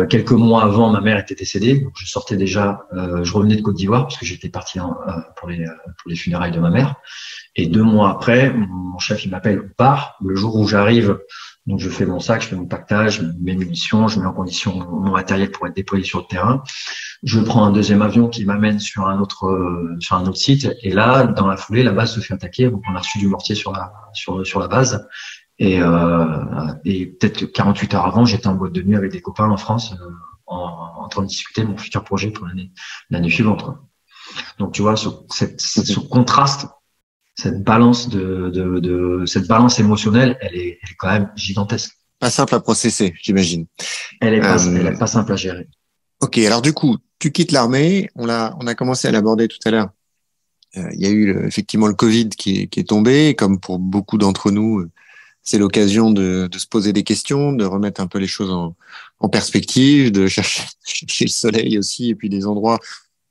quelques mois avant, ma mère était décédée, donc je sortais déjà, je revenais de Côte d'Ivoire parce que j'étais parti pour les funérailles de ma mère. Et 2 mois après, mon chef il m'appelle, on part. Le jour où j'arrive, donc je fais mon sac, je fais mon pactage, mes munitions, je mets en condition mon matériel pour être déployé sur le terrain. Je prends un deuxième avion qui m'amène sur un autre site. Et là, dans la foulée, la base se fait attaquer. Donc on a reçu du mortier sur la base. Et peut-être 48 heures avant, j'étais en boîte de nuit avec des copains en France, en train de discuter de mon futur projet pour l'année suivante, quoi. Donc tu vois, ce contraste, cette balance cette balance émotionnelle, elle est quand même gigantesque.
Pas simple à processer, j'imagine.
Elle est pas simple à gérer.
Ok, alors du coup, tu quittes l'armée. On a commencé à l'aborder tout à l'heure. Il y a eu effectivement le Covid qui est tombé, comme pour beaucoup d'entre nous. C'est l'occasion de se poser des questions, de remettre un peu les choses en perspective, de chercher le soleil aussi, et puis des endroits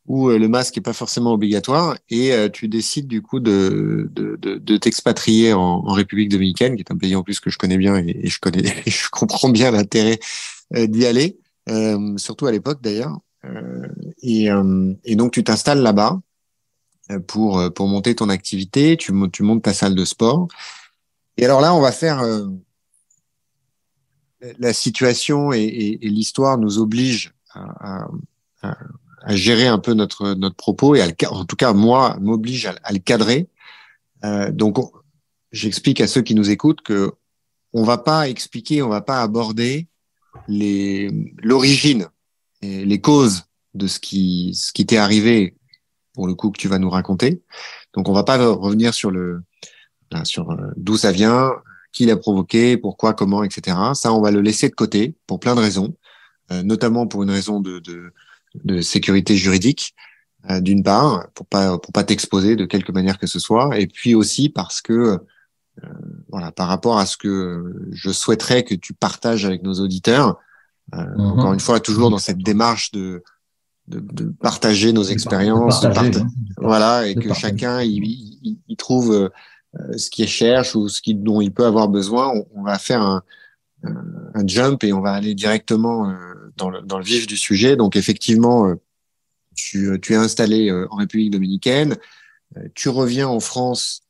où le masque est pas forcément obligatoire. Et tu décides du coup de t'expatrier en République dominicaine, qui est un pays en plus que je connais bien et je comprends bien l'intérêt d'y aller, surtout à l'époque d'ailleurs. Et donc tu t'installes là-bas pour monter ton activité. Tu montes ta salle de sport. Et alors là, on va faire la situation et l'histoire nous oblige à gérer un peu notre propos et en tout cas moi m'oblige à le cadrer. Donc j'explique à ceux qui nous écoutent que on va pas aborder l'origine et les causes de ce qui t'est arrivé pour le coup que tu vas nous raconter. Donc on va pas revenir sur d'où ça vient, qui l'a provoqué, pourquoi, comment, etc. Ça, on va le laisser de côté pour plein de raisons, notamment pour une raison de sécurité juridique, d'une part, pour pas t'exposer de quelque manière que ce soit, et puis aussi parce que, voilà, par rapport à ce que je souhaiterais que tu partages avec nos auditeurs, encore une fois, toujours dans cette démarche de partager nos expériences, voilà, et que chacun il trouve ce qu'il cherche ou dont il peut avoir besoin. On va faire un jump et on va aller directement dans le vif du sujet. Donc effectivement, tu es installé en République dominicaine, tu reviens en France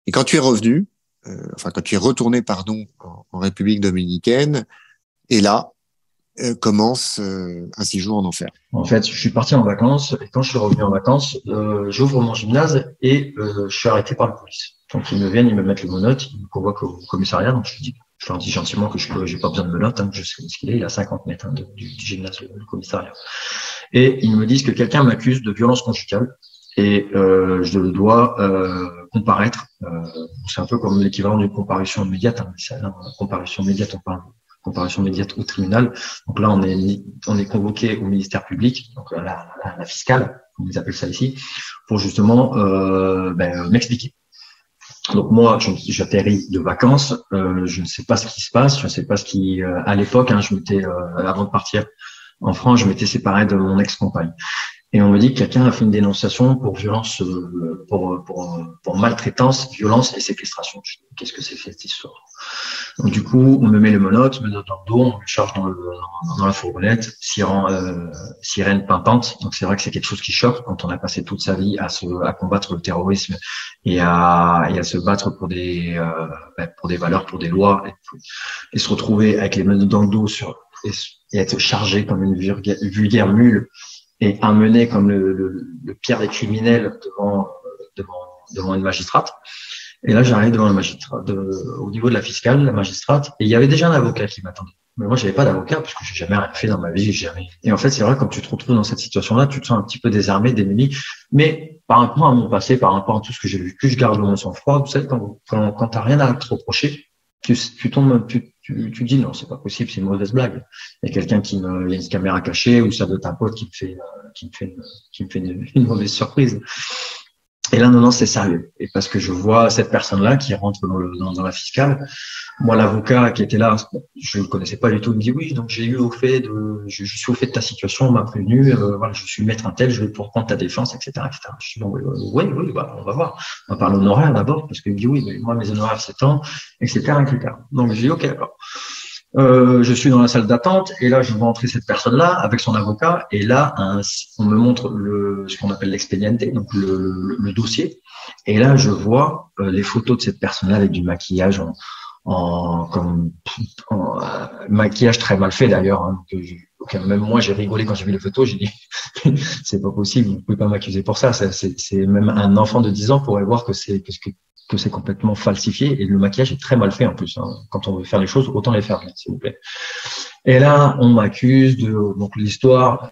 et quand tu es revenu, quand tu es retourné, pardon, en République dominicaine, et là commence un séjour en enfer.
En fait, je suis parti en vacances et quand je suis revenu en vacances, j'ouvre mon gymnase et je suis arrêté par la police. Donc ils me viennent, ils me mettent le menottes, ils me convoquent au commissariat. Donc je leur dis gentiment que j'ai pas besoin de menottes, hein, que je sais ce qu'il est. Il est à 50 mètres du gymnase, le commissariat. Et ils me disent que quelqu'un m'accuse de violence conjugale et je dois comparaître. C'est un peu comme l'équivalent d'une comparution immédiate. Hein, comparution immédiate, on parle comparution immédiate au tribunal. Donc là, on est convoqué au ministère public, donc la fiscale, comme ils appellent ça ici, pour justement m'expliquer. Donc moi, j'atterris de vacances, je ne sais pas ce qui se passe, je ne sais pas ce qui, à l'époque, hein, avant de partir en France, je m'étais séparé de mon ex-compagne. Et on me dit que quelqu'un a fait une dénonciation pour violence, pour maltraitance, violence et séquestration. Qu'est-ce que c'est que cette histoire? Donc du coup, on me met les menottes dans le dos, on me charge dans la fourgonnette, sirène pimpante. Donc c'est vrai que c'est quelque chose qui choque quand on a passé toute sa vie à combattre le terrorisme et à se battre pour des valeurs, pour des lois, et se retrouver avec les menottes dans le dos et être chargé comme une vulgaire mule et amené comme le pire des criminels devant une magistrate. Et là, j'arrive devant la magistrate, au niveau de la fiscale, la magistrate, et il y avait déjà un avocat qui m'attendait. Mais moi, j'avais pas d'avocat parce que j'ai jamais rien fait dans ma vie, jamais. Et en fait, c'est vrai, quand tu te retrouves dans cette situation-là, tu te sens un petit peu désarmé, démuni. Mais par rapport à mon passé, par rapport à tout ce que j'ai vécu, je garde mon sang-froid. Vous savez, quand t'as rien à te reprocher, tu dis non, c'est pas possible, c'est une mauvaise blague. Il y a quelqu'un il y a une caméra cachée ou ça doit être un pote qui me fait une mauvaise surprise. Et là, non, c'est sérieux. Et parce que je vois cette personne-là qui rentre dans la fiscale. Moi, l'avocat qui était là, je ne le connaissais pas du tout, il me dit oui, donc je suis au fait de ta situation, on m'a prévenu, voilà, je suis maître un tel, je vais pouvoir prendre ta défense, etc., etc. Je dis bon, oui, bah, on va voir. On va parler honoraire d'abord, parce qu'il me dit oui, mais moi, mes honoraires, c'est tant, etc., etc. Donc, je dis ok, alors. Je suis dans la salle d'attente et là je vois entrer cette personne-là avec son avocat et là on me montre ce qu'on appelle l'expediente, donc le dossier, et là je vois les photos de cette personne-là avec du maquillage maquillage très mal fait d'ailleurs, hein, donc, même moi j'ai rigolé quand j'ai vu les photos, j'ai dit c'est pas possible, vous pouvez pas m'accuser pour ça, c'est même un enfant de 10 ans pourrait voir que c'est complètement falsifié et le maquillage est très mal fait en plus, hein. Quand on veut faire les choses, autant les faire bien, s'il vous plaît. Et là, on m'accuse donc l'histoire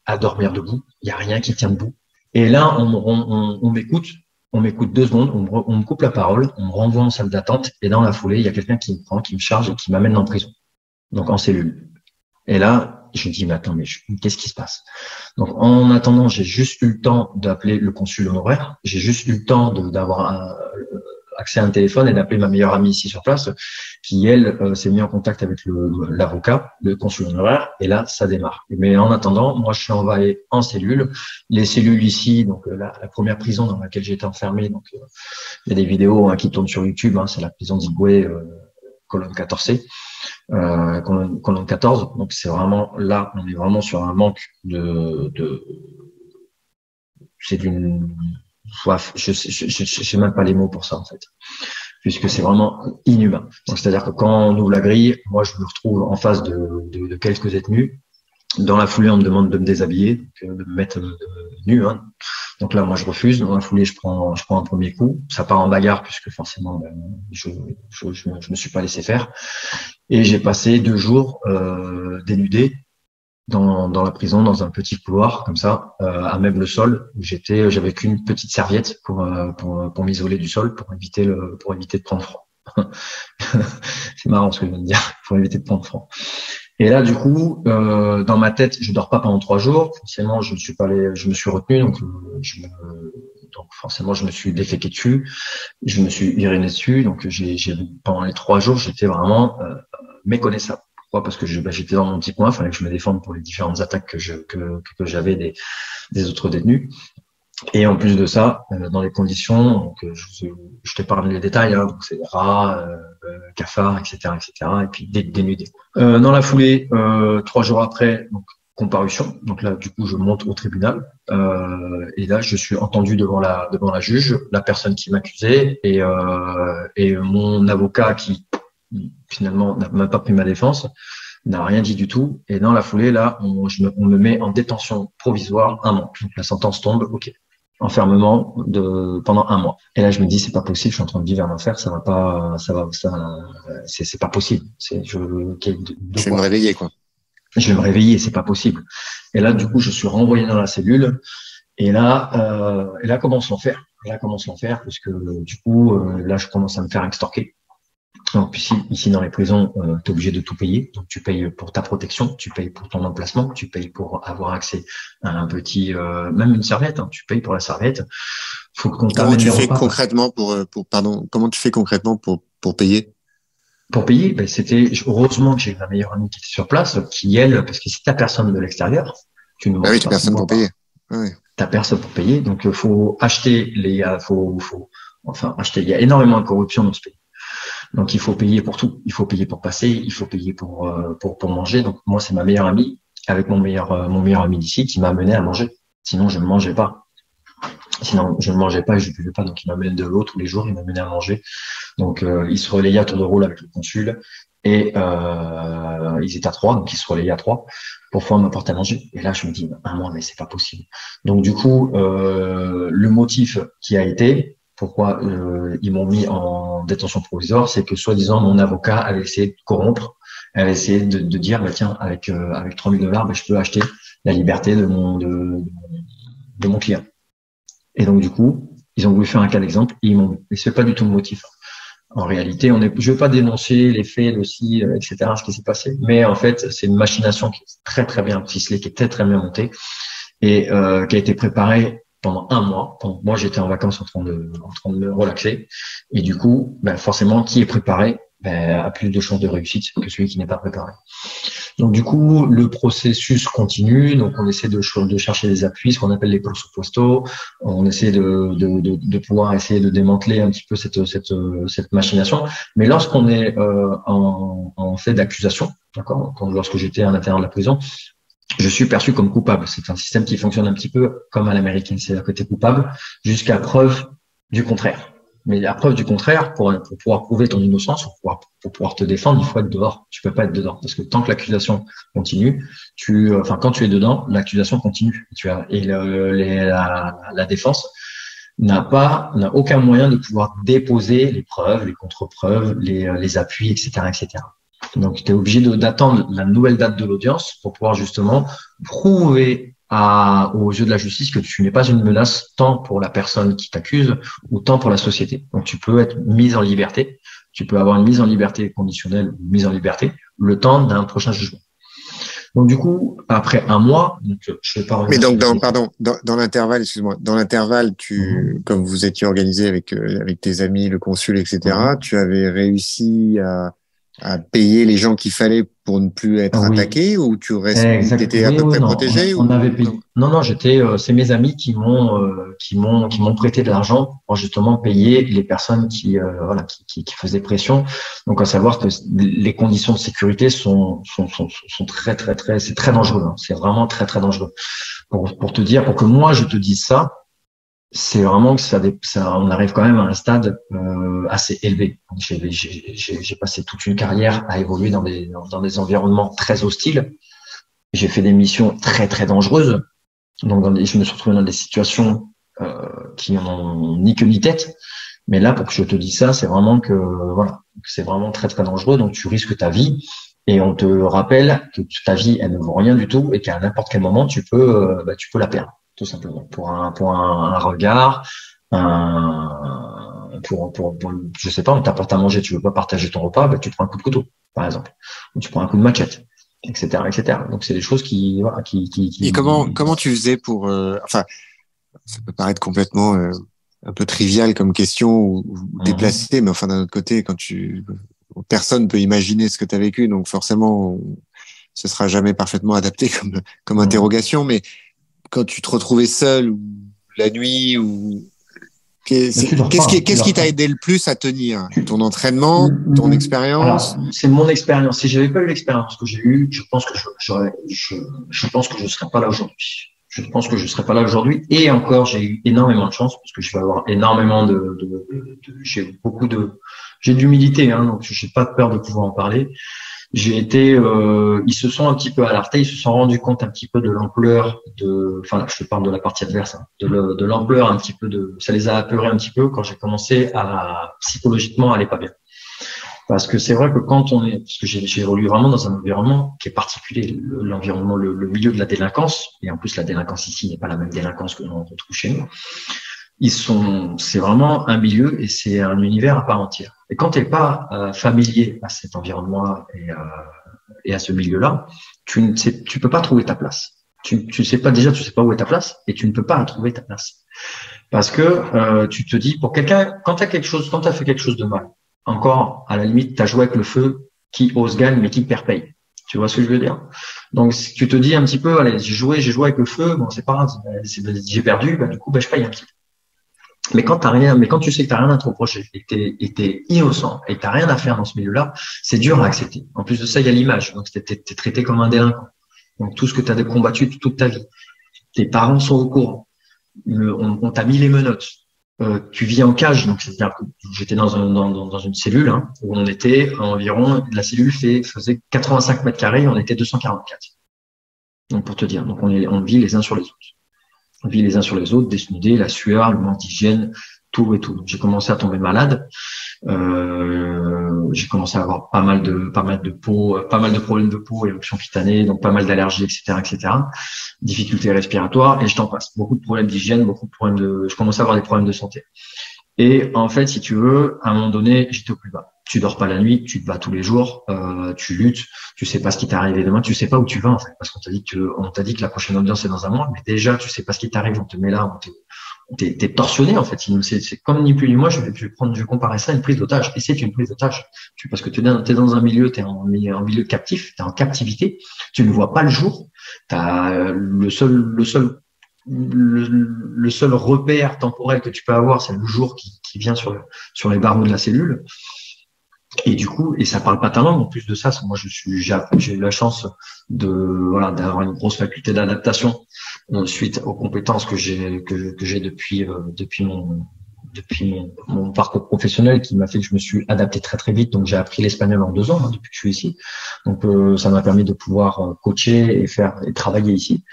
à dormir debout. Il n'y a rien qui tient debout. Et là, on m'écoute. On m'écoute 2 secondes, on me coupe la parole, on me renvoie en salle d'attente et dans la foulée, il y a quelqu'un qui me prend, qui me charge et qui m'amène en prison, donc en cellule. Et là, je me dis, mais attends, mais qu'est-ce qui se passe? Donc, en attendant, j'ai juste eu le temps d'appeler le consul honoraire. J'ai juste eu le temps d'avoir accès à un téléphone et d'appeler ma meilleure amie ici sur place, qui, elle, s'est mise en contact avec l'avocat, le consul honoraire, et là, ça démarre. Mais en attendant, moi, je suis envoyé en cellule. Les cellules ici, donc la première prison dans laquelle j'ai été enfermé, donc il y a des vidéos, hein, qui tournent sur YouTube, hein, c'est la prison d'Igoué, colonne 14C. Colonne 14, donc c'est vraiment là, on est vraiment sur un manque c'est d'une soif, je sais même pas les mots pour ça en fait, puisque c'est vraiment inhumain. Donc c'est-à-dire que quand on ouvre la grille, moi je me retrouve en face de quelques détenus. Dans la foulée, on me demande de me déshabiller, donc, de me mettre nu, hein. Donc là, moi, je refuse. Dans la foulée, je prends un premier coup. Ça part en bagarre puisque forcément, je me suis pas laissé faire. Et j'ai passé 2 jours dénudé dans la prison, dans un petit couloir comme ça, à même le sol. J'avais qu'une petite serviette pour m'isoler du sol, pour éviter de prendre froid. C'est marrant ce que je viens de dire, pour éviter de prendre froid. Et là, du coup, dans ma tête, je dors pas pendant 3 jours. Forcément, je me suis retenu, donc forcément, je me suis déféqué dessus, je me suis uriné dessus. Donc, pendant les 3 jours, j'étais vraiment méconnaissable. Pourquoi? Parce que j'étais dans mon petit coin, il fallait que je me défende pour les différentes attaques que j'avais des autres détenus. Et en plus de ça, dans les conditions, donc je t'épargne les détails, hein, donc c'est rats, cafards, etc., et puis dénudés. Dans la foulée, 3 jours après, donc comparution. Donc là, du coup, je monte au tribunal et là, je suis entendu devant la juge, la personne qui m'accusait et mon avocat qui finalement n'a même pas pris ma défense, n'a rien dit du tout. Et dans la foulée, là, on me met en détention provisoire 1 mois. Donc la sentence tombe, ok. Enfermement pendant 1 mois. Et là, je me dis, c'est pas possible, je suis en train de vivre un enfer, c'est pas possible. Je
vais me réveiller, quoi.
Je vais me réveiller, c'est pas possible. Et là, du coup, je suis renvoyé dans la cellule. Et là commence l'enfer. Parce que du coup, là, je commence à me faire extorquer. Donc ici dans les prisons, tu es obligé de tout payer. Donc tu payes pour ta protection, tu payes pour ton emplacement, tu payes pour avoir accès à un petit, même une serviette. Hein, tu payes pour la serviette. Faut qu'on
Comment tu fais concrètement comment tu fais concrètement pour payer?
Pour payer, heureusement que j'ai ma meilleure amie qui était sur place, qui elle, parce que si t'as personne de l'extérieur, tu ne
oui, t'as personne pour payer. Oui.
T'as personne pour payer, donc faut acheter acheter. Il y a énormément de corruption dans ce pays. Donc, il faut payer pour tout. Il faut payer pour passer. Il faut payer pour manger. Donc, moi, c'est ma meilleure amie avec mon meilleur ami d'ici qui m'a amené à manger. Sinon, je ne mangeais pas. Et je ne buvais pas. Donc, il m'amenait de l'eau tous les jours. Il m'amenait à manger. Donc, il se relayait à tour de rôle avec le consul. Et ils étaient à 3. Donc, ils se relayaient à 3 pour pouvoir m'apporter à manger. Et là, je me dis, 1 mois, mais c'est pas possible. Donc, du coup, le motif qui a été... Pourquoi ils m'ont mis en détention provisoire, c'est que soi-disant mon avocat avait essayé de corrompre, avait essayé de dire tiens avec $3 000 je peux acheter la liberté de mon client. Et donc du coup ils ont voulu faire un cas d'exemple et c'est pas du tout le motif. En réalité, je veux pas dénoncer les faits aussi, etc. ce qui s'est passé, mais en fait c'est une machination qui est très très bien ficelée, qui est très très bien montée et qui a été préparée pendant un mois. Moi, j'étais en vacances en train de me relaxer. Et du coup, forcément, qui est préparé a plus de chances de réussite que celui qui n'est pas préparé. Donc, du coup, le processus continue. Donc, on essaie de chercher des appuis, ce qu'on appelle les pressupostos. On essaie de pouvoir essayer de démanteler un petit peu cette machination. Mais lorsqu'on est en fait d'accusation, d'accord, lorsque j'étais à l'intérieur de la prison, je suis perçu comme coupable. C'est un système qui fonctionne un petit peu comme à l'américaine, c'est à côté coupable jusqu'à preuve du contraire. Mais la preuve du contraire, pour pouvoir prouver ton innocence, pour pouvoir te défendre, il faut être dehors. Tu peux pas être dedans parce que tant que l'accusation continue, quand tu es dedans, l'accusation continue. La défense n'a aucun moyen de pouvoir déposer les preuves, les contre-preuves, les appuis, etc., etc. Donc, tu es obligé d'attendre la nouvelle date de l'audience pour pouvoir justement prouver aux yeux de la justice que tu n'es pas une menace tant pour la personne qui t'accuse ou tant pour la société. Donc, tu peux être mis en liberté. Tu peux avoir une mise en liberté conditionnelle ou une mise en liberté le temps d'un prochain jugement. Donc, du coup, après un mois, donc, je vais pas revenir.
Mais donc, dans l'intervalle, excuse-moi, dans l'intervalle, comme vous étiez organisé avec tes amis, le consul, etc., tu avais réussi à payer les gens qu'il fallait pour ne plus être attaqué, ou t'étais à peu près protégé?
On avait payé. Non, c'est mes amis qui m'ont prêté de l'argent pour justement payer les personnes qui faisaient pression. Donc, à savoir que les conditions de sécurité sont très, très, très, c'est très dangereux. Hein. C'est vraiment très, très dangereux. Pour te dire, pour que moi je te dise ça, c'est vraiment que on arrive quand même à un stade assez élevé. J'ai passé toute une carrière à évoluer dans des environnements très hostiles. J'ai fait des missions très très dangereuses. Donc je me suis retrouvé dans des situations qui n'ont ni queue ni tête. Mais là, pour que je te dise ça, c'est vraiment que c'est vraiment très très dangereux. Donc tu risques ta vie. Et on te rappelle que ta vie, elle ne vaut rien du tout et qu'à n'importe quel moment, tu peux la perdre. Tout simplement pour un regard, je sais pas, on t'apporte à manger, tu veux pas partager ton repas, tu prends un coup de couteau, par exemple, ou tu prends un coup de machette, etc., etc. Donc c'est des choses qui.
Et comment tu faisais pour, ça peut paraître complètement un peu trivial comme question ou déplacé, mais enfin d'un autre côté, personne peut imaginer ce que tu as vécu, donc forcément, ce sera jamais parfaitement adapté comme interrogation, mais quand tu te retrouvais seul ou la nuit qu'est-ce qui t'a aidé le plus à tenir? Ton entraînement, ton expérience?
Alors, c'est mon expérience. Si j'avais pas eu l'expérience que j'ai eue, je pense que je serais pas là aujourd'hui. Je pense que je serais pas là aujourd'hui. Et encore, j'ai eu énormément de chance parce que je vais avoir énormément j'ai d'humilité, hein, donc j'ai pas peur de pouvoir en parler. Ils se sont un petit peu alertés, ils se sont rendus compte un petit peu de l'ampleur je te parle de la partie adverse, hein, de l'ampleur un petit peu ça les a apeurés un petit peu quand j'ai commencé psychologiquement à aller pas bien. Parce que c'est vrai que parce que j'ai évolué vraiment dans un environnement qui est particulier, l'environnement, le milieu de la délinquance, et en plus la délinquance ici n'est pas la même délinquance que l'on retrouve chez nous. C'est vraiment un milieu et c'est un univers à part entière. Et quand tu n'es pas familier à cet environnement et à ce milieu-là, tu peux pas trouver ta place. Tu sais pas où est ta place et tu ne peux pas trouver ta place. Parce que tu te dis, pour quelqu'un, quand tu as fait quelque chose de mal, encore à la limite, tu as joué avec le feu, qui ose gagne mais qui perd paye. Tu vois ce que je veux dire? Donc si tu te dis un petit peu, allez, j'ai joué avec le feu, bon c'est pas grave, j'ai perdu, du coup je paye un petit peu. Mais quand tu sais que t'as rien à te reprocher et que t'es innocent et que t'as rien à faire dans ce milieu-là, c'est dur à accepter. En plus de ça, il y a l'image. Donc, t'es traité comme un délinquant. Donc, tout ce que t'as combattu toute ta vie. Tes parents sont au courant. On t'a mis les menottes. Tu vis en cage. Donc, c'est-à-dire que j'étais dans une cellule, hein, où on était environ, la cellule faisait 85 mètres carrés, on était 244. Donc, pour te dire. Donc, on vit les uns sur les autres. On vit les uns sur les autres, desnudés, la sueur, le manque d'hygiène, tout et tout. Donc, j'ai commencé à tomber malade. J'ai commencé à avoir pas mal de problèmes de peau, éruptions cutanées, donc pas mal d'allergies, etc. Difficultés respiratoires, et je t'en passe. Beaucoup de problèmes d'hygiène, je commençais à avoir des problèmes de santé. Et en fait, si tu veux, à un moment donné, j'étais au plus bas. Tu dors pas la nuit, tu te bats tous les jours, tu luttes, tu sais pas ce qui t'est arrivé demain, tu sais pas où tu vas en fait, parce qu'on t'a dit que la prochaine audience est dans un mois, mais déjà tu sais pas ce qui t'arrive, on te met là, t'es torsionné en fait. C'est comme ni plus ni moins. Je vais comparer ça à une prise d'otage. Et c'est une prise d'otage. Parce que t'es dans un milieu, t'es en milieu captif, t'es en captivité. Tu ne vois pas le jour. T'as le seul repère temporel que tu peux avoir, c'est le jour qui vient sur les barreaux de la cellule. Et du coup, et ça parle pas ta langue. En plus de ça, moi, j'ai eu la chance d'avoir une grosse faculté d'adaptation suite aux compétences que j'ai depuis mon parcours professionnel, qui m'a fait que je me suis adapté très très vite. Donc j'ai appris l'espagnol en 2 ans depuis que je suis ici. Donc ça m'a permis de pouvoir coacher et travailler ici.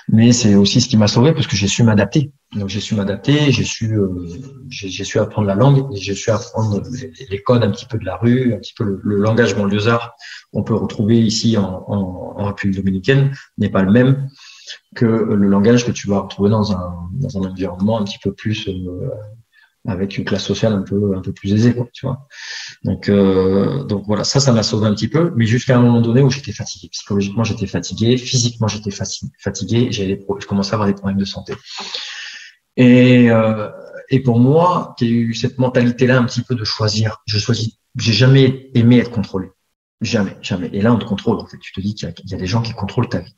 Mais c'est aussi ce qui m'a sauvé, parce que j'ai su m'adapter. Donc j'ai su m'adapter, j'ai su apprendre la langue, et j'ai su apprendre les codes un petit peu de la rue, un petit peu le langage banlieusard qu'on peut retrouver ici en République dominicaine n'est pas le même que le langage que tu vas retrouver dans un environnement un petit peu plus avec une classe sociale un peu plus aisée, quoi, tu vois. Donc voilà, ça m'a sauvé un petit peu, mais jusqu'à un moment donné où j'étais fatigué. Psychologiquement, j'étais fatigué, physiquement, j'étais fatigué, je commençais à avoir des problèmes de santé. Et pour moi, qui ai eu cette mentalité-là un petit peu de choisir, j'ai jamais aimé être contrôlé. Jamais. Et là, on te contrôle, en fait. Tu te dis qu'il y a des gens qui contrôlent ta vie.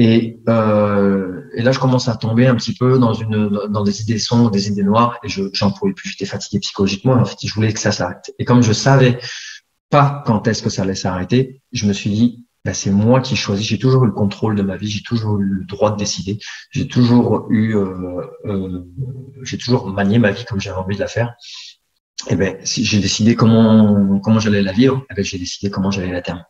Et là, je commence à tomber un petit peu dans des idées sombres, des idées noires, et j'en pouvais plus. J'étais fatigué psychologiquement, et en fait, je voulais que ça s'arrête. Et comme je savais pas quand est-ce que ça allait s'arrêter, je me suis dit, c'est moi qui choisis. J'ai toujours eu le contrôle de ma vie, j'ai toujours eu le droit de décider, j'ai toujours manié ma vie comme j'avais envie de la faire. Et si j'ai décidé comment j'allais la vivre, j'ai décidé comment j'allais la terminer.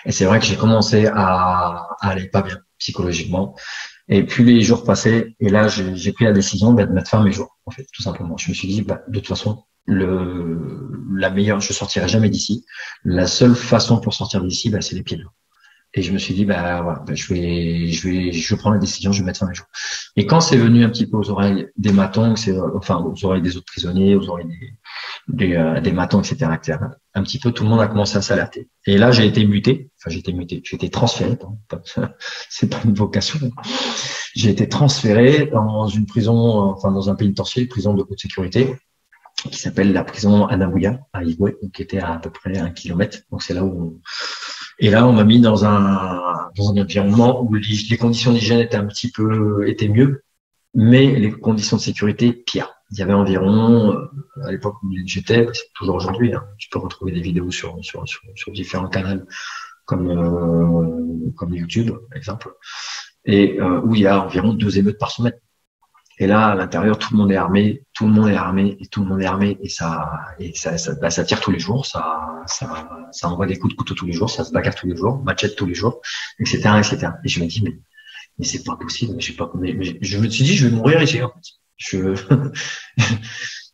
Et c'est vrai que j'ai commencé à aller pas bien psychologiquement. Et puis les jours passaient, et là j'ai pris la décision de mettre fin à mes jours, en fait, tout simplement. Je me suis dit, de toute façon, je sortirai jamais d'ici. La seule façon pour sortir d'ici, c'est les pieds dehors. Et je me suis dit, je prends la décision, je vais mettre fin à mes jours. Et quand c'est venu un petit peu aux oreilles des matons, aux oreilles des autres prisonniers, aux oreilles des matons, etc., un petit peu, tout le monde a commencé à s'alerter. Et là, j'ai été transféré. C'est pas une vocation. J'ai été transféré dans une prison, dans un pénitencier, une prison de haute sécurité, qui s'appelle la prison Anahuia, à Higüey, qui était à peu près 1 kilomètre. Donc c'est là où on m'a mis dans un environnement où les conditions d'hygiène étaient mieux, mais les conditions de sécurité pires. Il y avait environ, à l'époque où j'étais, c'est toujours aujourd'hui, tu peux retrouver des vidéos sur différents canaux comme YouTube, par exemple, et où il y a environ 2 émeutes par semaine. Et là, à l'intérieur, tout le monde est armé, et ça tire tous les jours, ça envoie des coups de couteau tous les jours, ça se bagarre tous les jours, machette tous les jours, etc., etc. Et je me dis, mais c'est pas possible, mais je me suis dit, je vais mourir ici, en fait.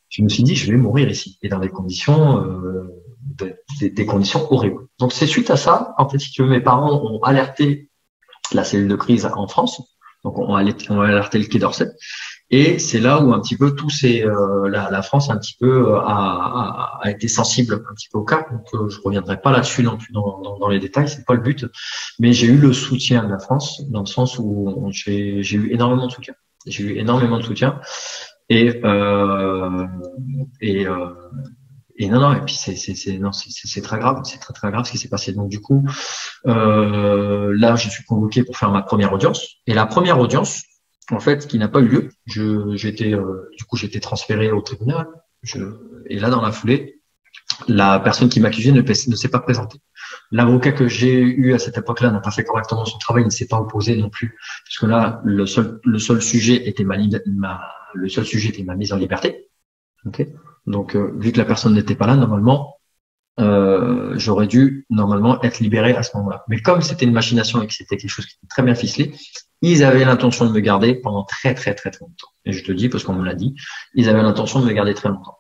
Je me suis dit, je vais mourir ici, et dans des conditions, des conditions horribles. Donc c'est suite à ça, en fait, si tu veux, mes parents ont alerté la cellule de crise en France. Donc on a alerté le Quai d'Orsay. Et c'est là où un petit peu la France un petit peu a été sensible un petit peu au cas. Donc je reviendrai pas là-dessus non plus dans les détails, c'est pas le but. Mais j'ai eu le soutien de la France dans le sens où j'ai eu énormément de soutien. Et non, et puis c'est très grave, c'est très très grave ce qui s'est passé. Donc du coup, là je suis convoqué pour faire ma première audience. Et la première audience, en fait, qui n'a pas eu lieu, j'ai été transféré au tribunal. Et là, dans la foulée, la personne qui m'accusait ne s'est pas présentée. L'avocat que j'ai eu à cette époque-là n'a pas fait correctement son travail, il ne s'est pas opposé non plus, parce que là, le seul sujet était ma mise en liberté. Okay. Donc, vu que la personne n'était pas là, normalement, j'aurais dû normalement être libéré à ce moment-là. Mais comme c'était une machination et que c'était quelque chose qui était très bien ficelé, ils avaient l'intention de me garder pendant très très très très longtemps. Et je te dis parce qu'on me l'a dit, ils avaient l'intention de me garder très longtemps.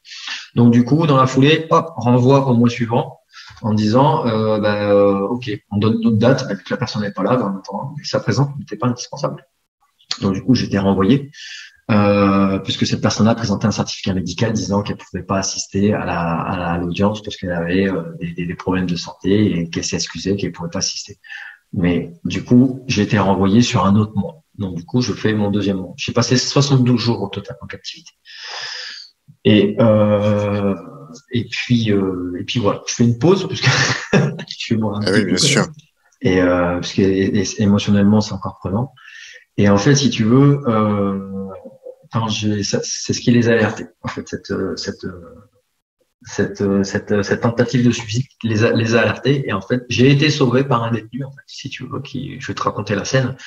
Donc du coup, dans la foulée, renvoi au mois suivant en disant, ok, on donne notre date, vu que la personne n'est pas là, en même temps, sa présence n'était pas indispensable. Donc du coup, j'étais renvoyé. Puisque cette personne-là présentait un certificat médical disant qu'elle pouvait pas assister à l'audience parce qu'elle avait des problèmes de santé et qu'elle s'est excusée qu'elle pouvait pas assister. Mais du coup, j'ai été renvoyé sur un autre mois. Donc, du coup, je fais mon deuxième mois. J'ai passé 72 jours au total en captivité. Et puis voilà, je fais une pause parce que je vais boire un
Ah
petit
oui,
coup
bien
quand
sûr.
même. Parce que émotionnellement, c'est encore prenant. Et en fait, si tu veux, c'est ce qui les a alertés. En fait, cette tentative de suicide les a alertés. Et en fait, j'ai été sauvé par un détenu, en fait, si tu veux, je vais te raconter la scène.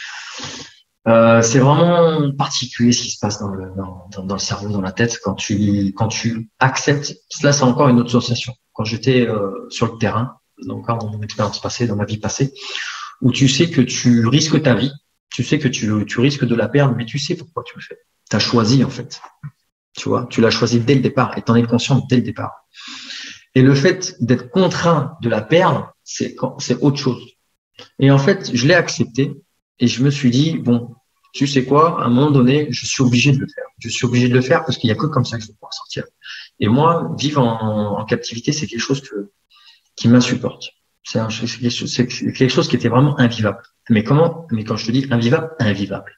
C'est vraiment particulier ce qui se passe dans le cerveau, dans la tête, quand tu acceptes. Là, c'est encore une autre sensation. Quand j'étais sur le terrain, donc dans mon expérience passée, dans ma vie passée, où tu sais que tu risques ta vie, tu sais que tu risques de la perdre, mais tu sais pourquoi tu le fais. Tu as choisi, en fait. Tu vois, tu l'as choisi dès le départ et tu en es conscient dès le départ. Et le fait d'être contraint de la perdre, c'est autre chose. Et en fait, je l'ai accepté et je me suis dit, bon, tu sais quoi, à un moment donné, je suis obligé de le faire. Je suis obligé de le faire parce qu'il n'y a que comme ça que je vais pouvoir sortir. Et moi, vivre en captivité, c'est quelque chose qui m'insupporte. C'est quelque chose qui était vraiment invivable. Mais quand je te dis invivable, invivable.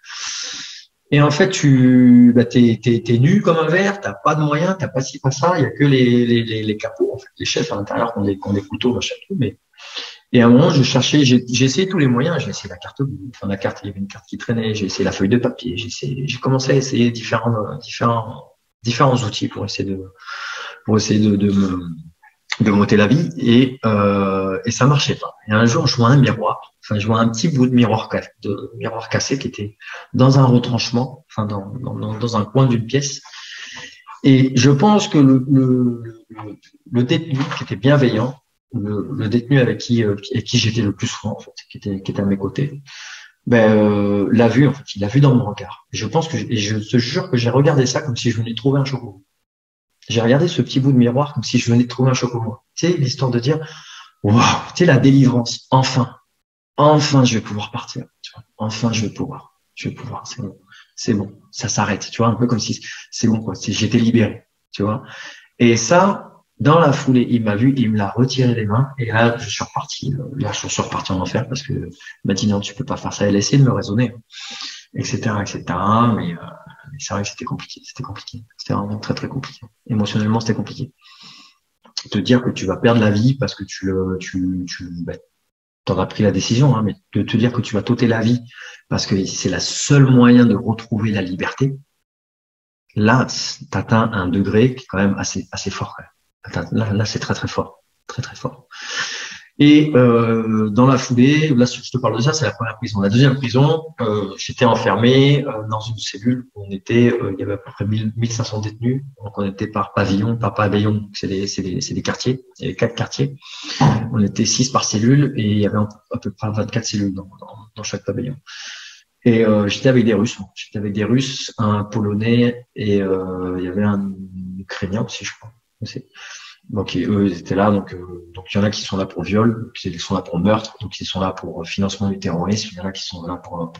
Et en fait, t'es nu comme un verre, t'as pas de moyens, t'as pas ci, pas ça, il y a que les capots, en fait, les chefs à l'intérieur qui ont des couteaux, machin, tout, mais et à un moment, j'ai essayé tous les moyens. J'ai essayé la carte bleue, enfin la carte, il y avait une carte qui traînait. J'ai essayé la feuille de papier. J'ai commencé à essayer différents outils pour essayer de m'ôter la vie et ça marchait pas. Et un jour, je vois un miroir. Enfin, je vois un petit bout de miroir cassé qui était dans un retranchement, enfin dans un coin d'une pièce. Et je pense que le détenu qui était bienveillant, le détenu avec qui j'étais le plus souvent, en fait, qui était à mes côtés, l'a vu, en fait, il l'a vu dans mon regard. Et je te jure que j'ai regardé ça comme si je venais de trouver un chocolat. J'ai regardé ce petit bout de miroir comme si je venais de trouver un chocolat. Tu sais, l'histoire de dire, waouh, tu sais, la délivrance, enfin, je vais pouvoir partir. Tu vois, enfin, je vais pouvoir, c'est bon, ça s'arrête. Tu vois, un peu comme si c'est bon, quoi, j'étais libéré. Tu vois. Et ça, dans la foulée, il m'a vu, il me l'a retiré des mains, et là, je suis reparti. Là, je suis reparti en enfer parce que il m'a dit non, tu peux pas faire ça. Elle a essayé de me raisonner, etc., etc. Mais c'est vrai que c'était compliqué. C'était vraiment très très compliqué. Émotionnellement, c'était compliqué. Te dire que tu vas perdre la vie parce que t'en as pris la décision, hein, mais de te dire que tu vas t'ôter la vie parce que c'est la seule moyen de retrouver la liberté. Là, t'atteins un degré qui est quand même assez fort. Quand même. Là, c'est très très fort, très très fort. Et dans la foulée, là, je te parle de ça, c'est la première prison. La deuxième prison, j'étais enfermé dans une cellule où il y avait à peu près 1500 détenus. Donc on était par pavillon, c'est des quartiers, il y avait 4 quartiers. On était 6 par cellule et il y avait à peu près 24 cellules dans chaque pavillon. Et j'étais avec des Russes, un Polonais et il y avait un Ukrainien aussi, je crois. Aussi. Donc eux, ils étaient là. Donc il y en a qui sont là pour viol, qui sont là pour meurtre, donc ils sont là pour financement du terrorisme. Il y en a qui sont là pour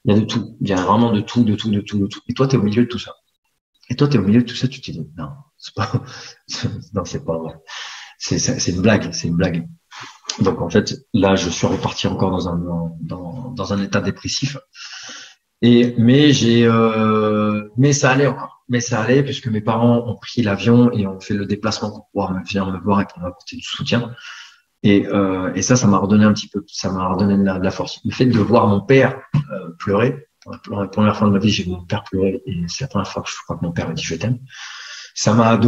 il y a de tout. Il y a vraiment de tout. Et toi, t'es au milieu de tout ça. Tu te dis non, c'est pas, non, c'est pas vrai. C'est une blague. Donc en fait, là, je suis reparti encore dans un état dépressif. Mais ça allait encore. Mais ça allait puisque mes parents ont pris l'avion et ont fait le déplacement pour pouvoir venir me voir et pour m'apporter du soutien. Et ça m'a redonné un petit peu, ça m'a redonné de la force. Le fait de voir mon père pleurer, pour la première fois de ma vie, j'ai vu mon père pleurer et c'est la première fois que je crois que mon père m'a dit je t'aime. Ça m'a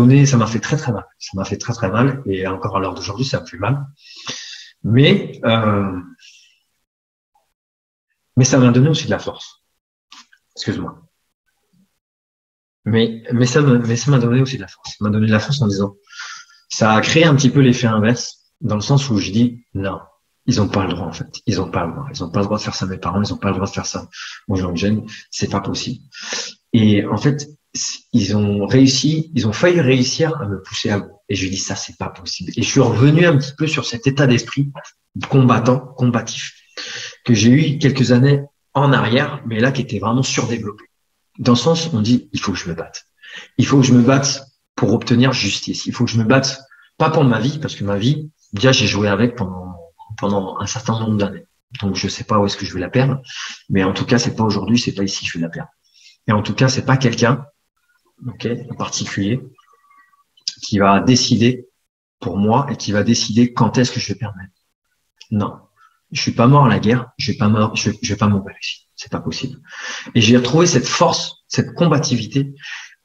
fait très très mal. Ça m'a fait très très mal et encore à l'heure d'aujourd'hui, ça me fait mal. Mais ça m'a donné aussi de la force. Excuse-moi. Mais ça m'a donné aussi de la force. Ça m'a donné de la force en disant, ça a créé un petit peu l'effet inverse, dans le sens où je dis, non, ils ont pas le droit, en fait. Ils ont pas le droit. Ils ont pas le droit de faire ça à mes parents. Ils ont pas le droit de faire ça aux gens que j'aime. C'est pas possible. Et en fait, ils ont failli réussir à me pousser à bout. Et je dis, ça, c'est pas possible. Et je suis revenu un petit peu sur cet état d'esprit combatif, que j'ai eu quelques années en arrière, mais là, qui était vraiment surdéveloppé. Dans le sens, on dit, il faut que je me batte. Il faut que je me batte pour obtenir justice. Il faut que je me batte, pas pour ma vie, parce que ma vie, déjà, j'ai joué avec pendant un certain nombre d'années. Donc, je sais pas où est-ce que je vais la perdre. Mais en tout cas, c'est pas aujourd'hui, c'est pas ici que je vais la perdre. Et en tout cas, c'est pas quelqu'un, ok, en particulier, qui va décider pour moi et qui va décider quand est-ce que je vais perdre ma vie. Non. Je suis pas mort à la guerre. Je vais pas mourir ici. C'est pas possible. Et j'ai retrouvé cette force, cette combativité.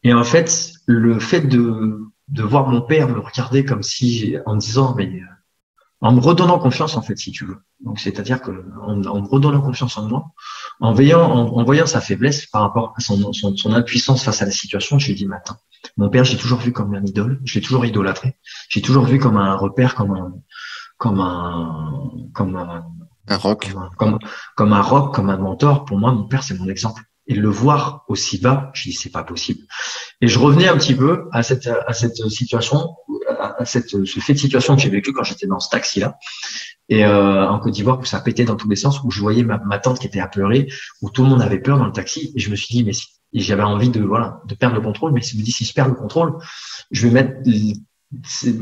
Et en fait, le fait de voir mon père me regarder comme si, en me disant, mais, en me redonnant confiance, en fait, si tu veux. Donc, c'est-à-dire que, en me redonnant confiance en moi, en voyant sa faiblesse par rapport à son impuissance face à la situation, je lui ai dit, mais attends, mon père, j'ai toujours vu comme un idole, je l'ai toujours idolâtré, j'ai toujours vu comme un repère, comme un
rock.
comme un rock, comme un mentor. Pour moi, mon père, c'est mon exemple. Et le voir aussi bas, je dis, c'est pas possible. Et je revenais un petit peu à cette situation, ce fait de situation que j'ai vécu quand j'étais dans ce taxi-là. Et en Côte d'Ivoire, où ça pétait dans tous les sens, où je voyais ma tante qui était apeurée, où tout le monde avait peur dans le taxi. Et je me suis dit, mais et j'avais envie de perdre le contrôle. Mais je me dis, si je perds le contrôle, je vais mettre ceux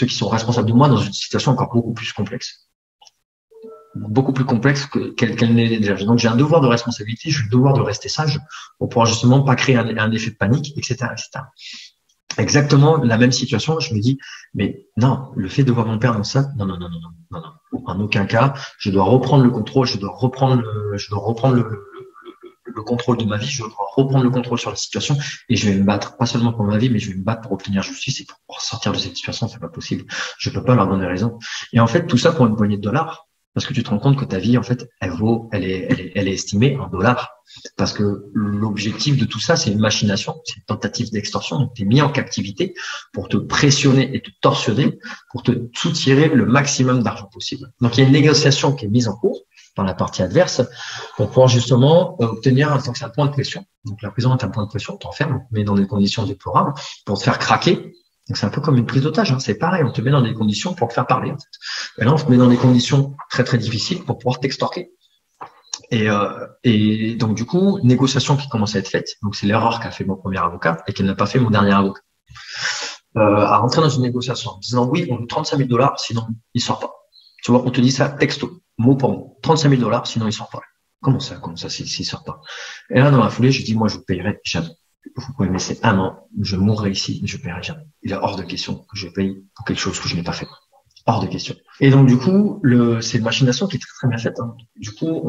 qui sont responsables de moi dans une situation encore beaucoup plus complexe. Beaucoup plus complexe qu'elle n'est déjà. Donc, j'ai un devoir de responsabilité, j'ai le devoir de rester sage pour pouvoir justement pas créer un effet de panique, etc., etc. Exactement la même situation, je me dis, mais non, le fait de voir mon père dans ça, non. En aucun cas, je dois reprendre le contrôle, je dois reprendre le contrôle de ma vie, je dois reprendre le contrôle sur la situation et je vais me battre, pas seulement pour ma vie, mais je vais me battre pour obtenir justice et pour sortir de cette situation, c'est pas possible. Je peux pas leur donner raison. Et en fait, tout ça pour une poignée de dollars. Parce que tu te rends compte que ta vie, en fait, elle est estimée en dollars. Parce que l'objectif de tout ça, c'est une machination, c'est une tentative d'extorsion. Donc, tu es mis en captivité pour te pressionner et te torsionner, pour te soutirer le maximum d'argent possible. Donc, il y a une négociation qui est mise en cours dans la partie adverse pour pouvoir justement obtenir un point de pression. Donc, la prison est un point de pression, on t'enferme, mais dans des conditions déplorables pour te faire craquer. Donc, c'est un peu comme une prise d'otage, hein. C'est pareil, on te met dans des conditions pour te faire parler, en fait. Et là, on te met dans des conditions très, très difficiles pour pouvoir t'extorquer. Et donc, du coup, négociation qui commence à être faite. Donc, c'est l'erreur qu'a fait mon premier avocat et qu'elle n'a pas fait mon dernier avocat. À rentrer dans une négociation en disant, oui, on veut 35 000 $, sinon, il sort pas. Tu vois, on te dit ça texto, mot pour mot. 35 000 $, sinon, il sort pas. Comment ça, s'il sort pas? Et là, dans la foulée, je dis, moi, je ne payerai jamais. Vous pouvez me laisser un an, je mourrai ici, je ne paierai jamais. Il est hors de question que je paye pour quelque chose que je n'ai pas fait. Hors de question. Et donc, du coup, c'est une machination qui est très, très bien faite, hein. Du coup,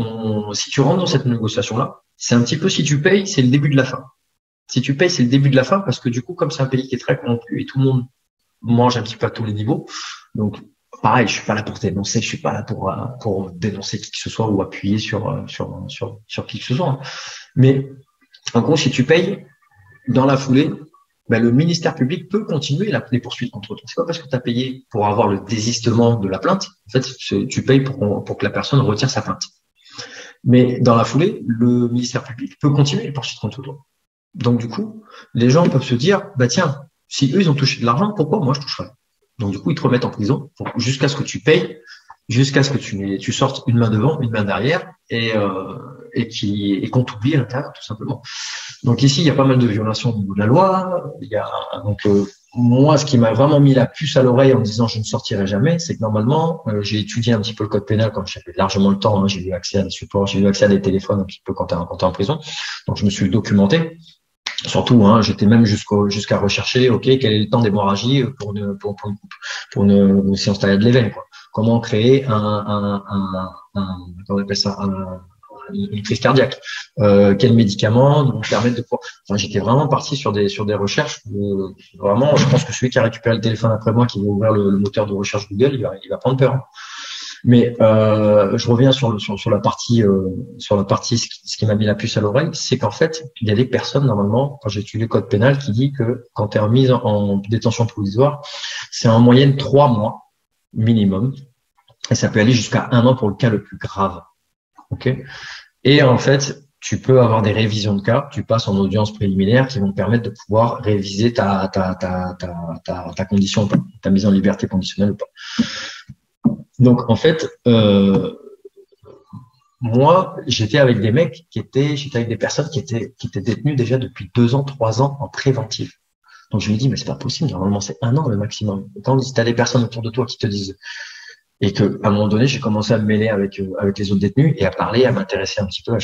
si tu rentres dans cette négociation-là, c'est un petit peu, si tu payes, c'est le début de la fin. Si tu payes, c'est le début de la fin parce que du coup, comme c'est un pays qui est très corrompu et tout le monde mange un petit peu à tous les niveaux, donc, pareil, je suis pas là pour dénoncer, je suis pas là pour dénoncer qui que ce soit ou appuyer sur qui que ce soit, hein. Mais, en gros, si tu payes, dans la foulée, le ministère public peut continuer les poursuites contre toi. C'est pas parce que tu as payé pour avoir le désistement de la plainte. En fait, tu payes pour que la personne retire sa plainte. Mais dans la foulée, le ministère public peut continuer les poursuites contre toi. Donc, du coup, les gens peuvent se dire, tiens, si eux, ils ont touché de l'argent, pourquoi moi, je toucherais? Donc, du coup, ils te remettent en prison jusqu'à ce que tu payes, jusqu'à ce que tu sortes une main devant, une main derrière et qu'on t'oublie à l'intérieur, tout simplement. Donc ici, il y a pas mal de violations au niveau de la loi. Moi, ce qui m'a vraiment mis la puce à l'oreille en me disant je ne sortirai jamais, c'est que normalement, j'ai étudié un petit peu le code pénal quand j'avais largement le temps, hein. J'ai eu accès à des supports, j'ai eu accès à des téléphones un petit peu quand t'es en prison. Donc je me suis documenté. Surtout, hein, j'étais même jusqu'à rechercher, quel est le temps d'hémorragie pour une séance taillade de l'éveil, quoi. Comment créer comment on appelle ça, une crise cardiaque, quels médicaments nous permettent de pouvoir. Enfin, j'étais vraiment parti sur des recherches. Vraiment, je pense que celui qui a récupéré le téléphone après moi, qui va ouvrir le moteur de recherche Google, il va prendre peur. Mais je reviens sur la partie ce qui m'a mis la puce à l'oreille, c'est qu'en fait, il y a des personnes normalement, quand j'ai étudié le code pénal, qui dit que quand tu es remise en détention provisoire, c'est en moyenne 3 mois minimum, et ça peut aller jusqu'à 1 an pour le cas le plus grave. Et en fait, tu peux avoir des révisions de cas, tu passes en audience préliminaire qui vont te permettre de pouvoir réviser ta condition ou pas, ta mise en liberté conditionnelle ou pas. Donc en fait, moi, j'étais avec des personnes qui étaient détenues déjà depuis 2 ans, 3 ans en préventive. Donc je me dis, mais c'est pas possible, normalement c'est 1 an le maximum. Quand tu as des personnes autour de toi qui te disent Et que, à un moment donné, j'ai commencé à me mêler avec les autres détenus et à parler, à m'intéresser un petit peu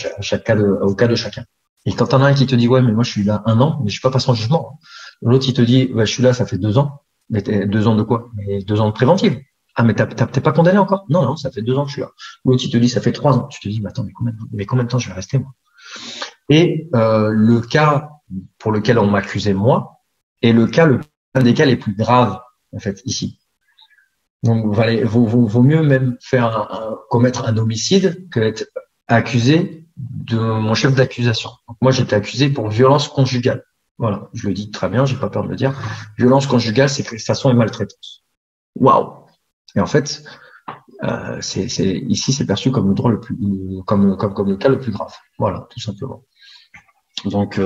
au cas de chacun. Et quand t'en as un qui te dit, ouais, mais moi, je suis là 1 an, mais je suis pas passé en jugement. L'autre, il te dit, ouais, je suis là, ça fait 2 ans. Mais 2 ans de quoi? Mais 2 ans de préventive. Ah, mais t'es pas condamné encore? Non, non, ça fait 2 ans que je suis là. L'autre, il te dit, ça fait 3 ans. Tu te dis, mais attends, mais combien de temps je vais rester, moi? Et, le cas pour lequel on m'accusait, moi, est l'un des cas les plus graves, en fait, ici. Donc, vaut mieux même commettre un homicide que être accusé de mon chef d'accusation. Donc, moi, j'étais accusé pour violence conjugale. Voilà, je le dis très bien, j'ai pas peur de le dire. Violence conjugale, c'est prestation et maltraitance. Waouh! Et en fait, ici, c'est perçu comme le droit le plus, comme le cas le plus grave. Voilà, tout simplement. Donc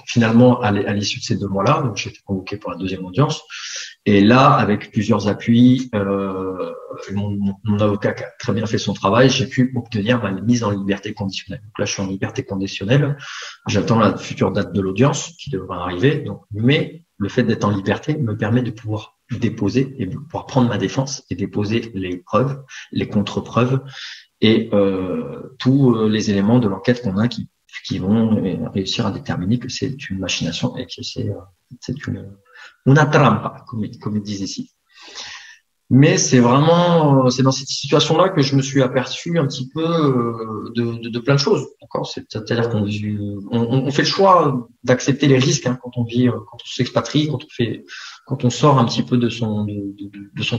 finalement, à l'issue de ces 2 mois-là, donc j'ai été convoqué pour la 2e audience. Et là, avec plusieurs appuis, mon avocat qui a très bien fait son travail, j'ai pu obtenir ma mise en liberté conditionnelle. Donc là, je suis en liberté conditionnelle. J'attends la future date de l'audience qui devra arriver. Donc, mais le fait d'être en liberté me permet de pouvoir déposer et de pouvoir prendre ma défense et déposer les preuves, les contre-preuves et tous les éléments de l'enquête qu'on a qui vont réussir à déterminer que c'est une machination et que c'est una trampa, comme ils disent ici. Mais c'est dans cette situation-là que je me suis aperçu un petit peu de plein de choses. D'accord, c'est-à-dire qu'on fait le choix d'accepter les risques quand on vit, quand on s'expatrie, quand on sort un petit peu de son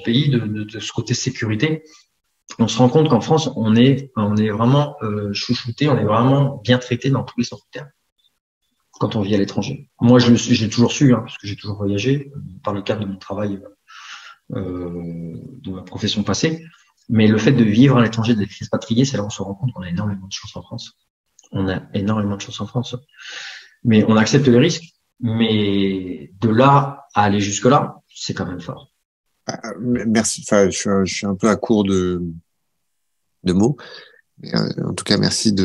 pays, de ce côté sécurité. On se rend compte qu'en France, on est vraiment chouchouté, on est vraiment bien traité dans tous les sens du terme quand on vit à l'étranger. Moi, j'ai toujours su, parce que j'ai toujours voyagé par le cadre de mon travail, de ma profession passée. Mais le fait de vivre à l'étranger, d'être expatrié, c'est là où on se rend compte qu'on a énormément de chance en France. On a énormément de chance en France. Mais on accepte les risques. Mais de là à aller jusque-là, c'est quand même fort.
Merci. Enfin, je suis un peu à court de mots. Mais, en tout cas, merci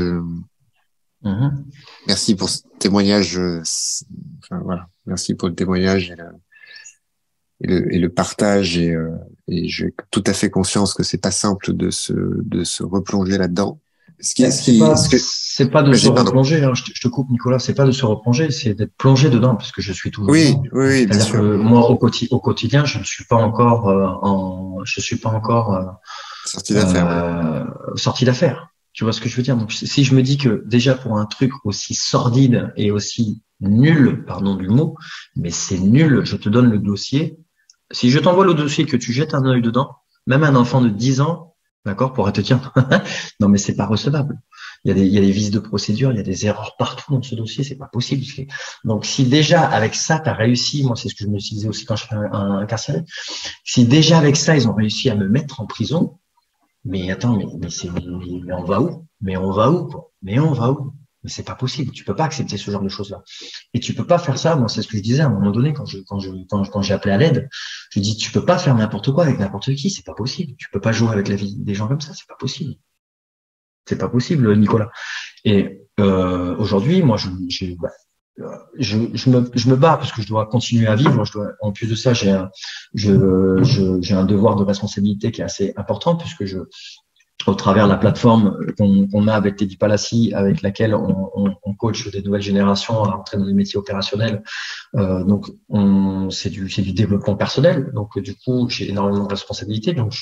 merci pour ce témoignage. Enfin, voilà. Merci pour le témoignage et le partage. Et j'ai tout à fait conscience que c'est pas simple de se replonger là-dedans.
C'est pas de se replonger, je te coupe Nicolas, c'est pas de se replonger, c'est d'être plongé dedans, parce que je suis toujours
oui, bien sûr.
Que moi au quotidien, je ne suis pas encore sorti d'affaires. Tu vois ce que je veux dire? Donc si je me dis que déjà pour un truc aussi sordide et aussi nul, pardon du mot, mais c'est nul, je te donne le dossier. Si je t'envoie le dossier que tu jettes un œil dedans, même un enfant de 10 ans, d'accord, pourrait te dire, non, mais c'est pas recevable. Il y a des vices de procédure, il y a des erreurs partout dans ce dossier, c'est pas possible. Donc, si déjà avec ça, tu as réussi, moi, c'est ce que je me disais aussi quand je fais un incarcéré, si déjà avec ça, ils ont réussi à me mettre en prison, mais attends, mais on va où? Mais on va où, quoi? Mais on va où? Mais c'est pas possible. Tu peux pas accepter ce genre de choses-là. Et tu peux pas faire ça. Moi, c'est ce que je disais à un moment donné quand j'ai appelé à l'aide. Je dis, tu peux pas faire n'importe quoi avec n'importe qui. C'est pas possible. Tu peux pas jouer avec la vie des gens comme ça. C'est pas possible. C'est pas possible, Nicolas. Et, aujourd'hui, moi, je me bats parce que je dois continuer à vivre. En plus de ça, j'ai un devoir de responsabilité qui est assez important puisque au travers de la plateforme qu'on a avec Teddy Palassi, avec laquelle on coach des nouvelles générations à entrer dans les métiers opérationnels. Donc, c'est du développement personnel. Donc, du coup, j'ai énormément de responsabilités. Donc,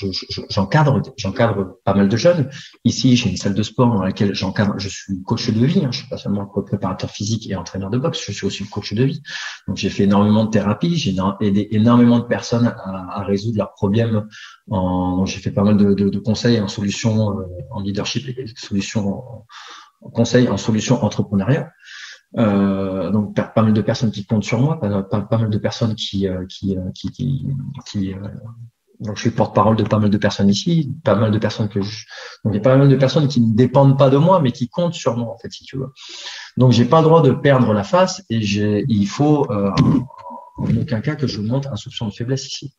j'encadre pas mal de jeunes. Ici, j'ai une salle de sport dans laquelle je suis coach de vie. Je suis pas seulement préparateur physique et entraîneur de boxe. Je suis aussi coach de vie. Donc, j'ai fait énormément de thérapie. J'ai aidé énormément de personnes à résoudre leurs problèmes. J'ai fait pas mal de conseils en solutions, en leadership, et solutions en conseils en solutions entrepreneuriat. Donc pas mal de personnes qui comptent sur moi, pas mal de personnes qui donc je suis porte-parole de pas mal de personnes ici, pas mal de personnes donc il y a pas mal de personnes qui ne dépendent pas de moi mais qui comptent sur moi en fait, si tu veux. Donc j'ai pas le droit de perdre la face et il faut en aucun cas que je montre un soupçon de faiblesse ici.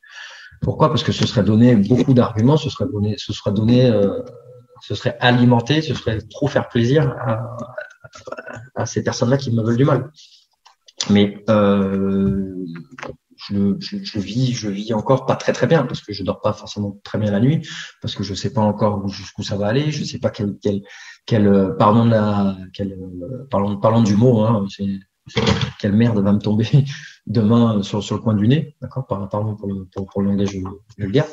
Pourquoi? Parce que ce serait donner beaucoup d'arguments, ce serait alimenté, ce serait trop faire plaisir à ces personnes-là qui me veulent du mal. Mais je vis encore pas très très bien parce que je dors pas forcément très bien la nuit parce que je sais pas encore jusqu'où ça va aller, je sais pas parlons du mot, hein, quelle merde va me tomber demain sur le coin du nez, d'accord, pardon pour le langage vulgaire.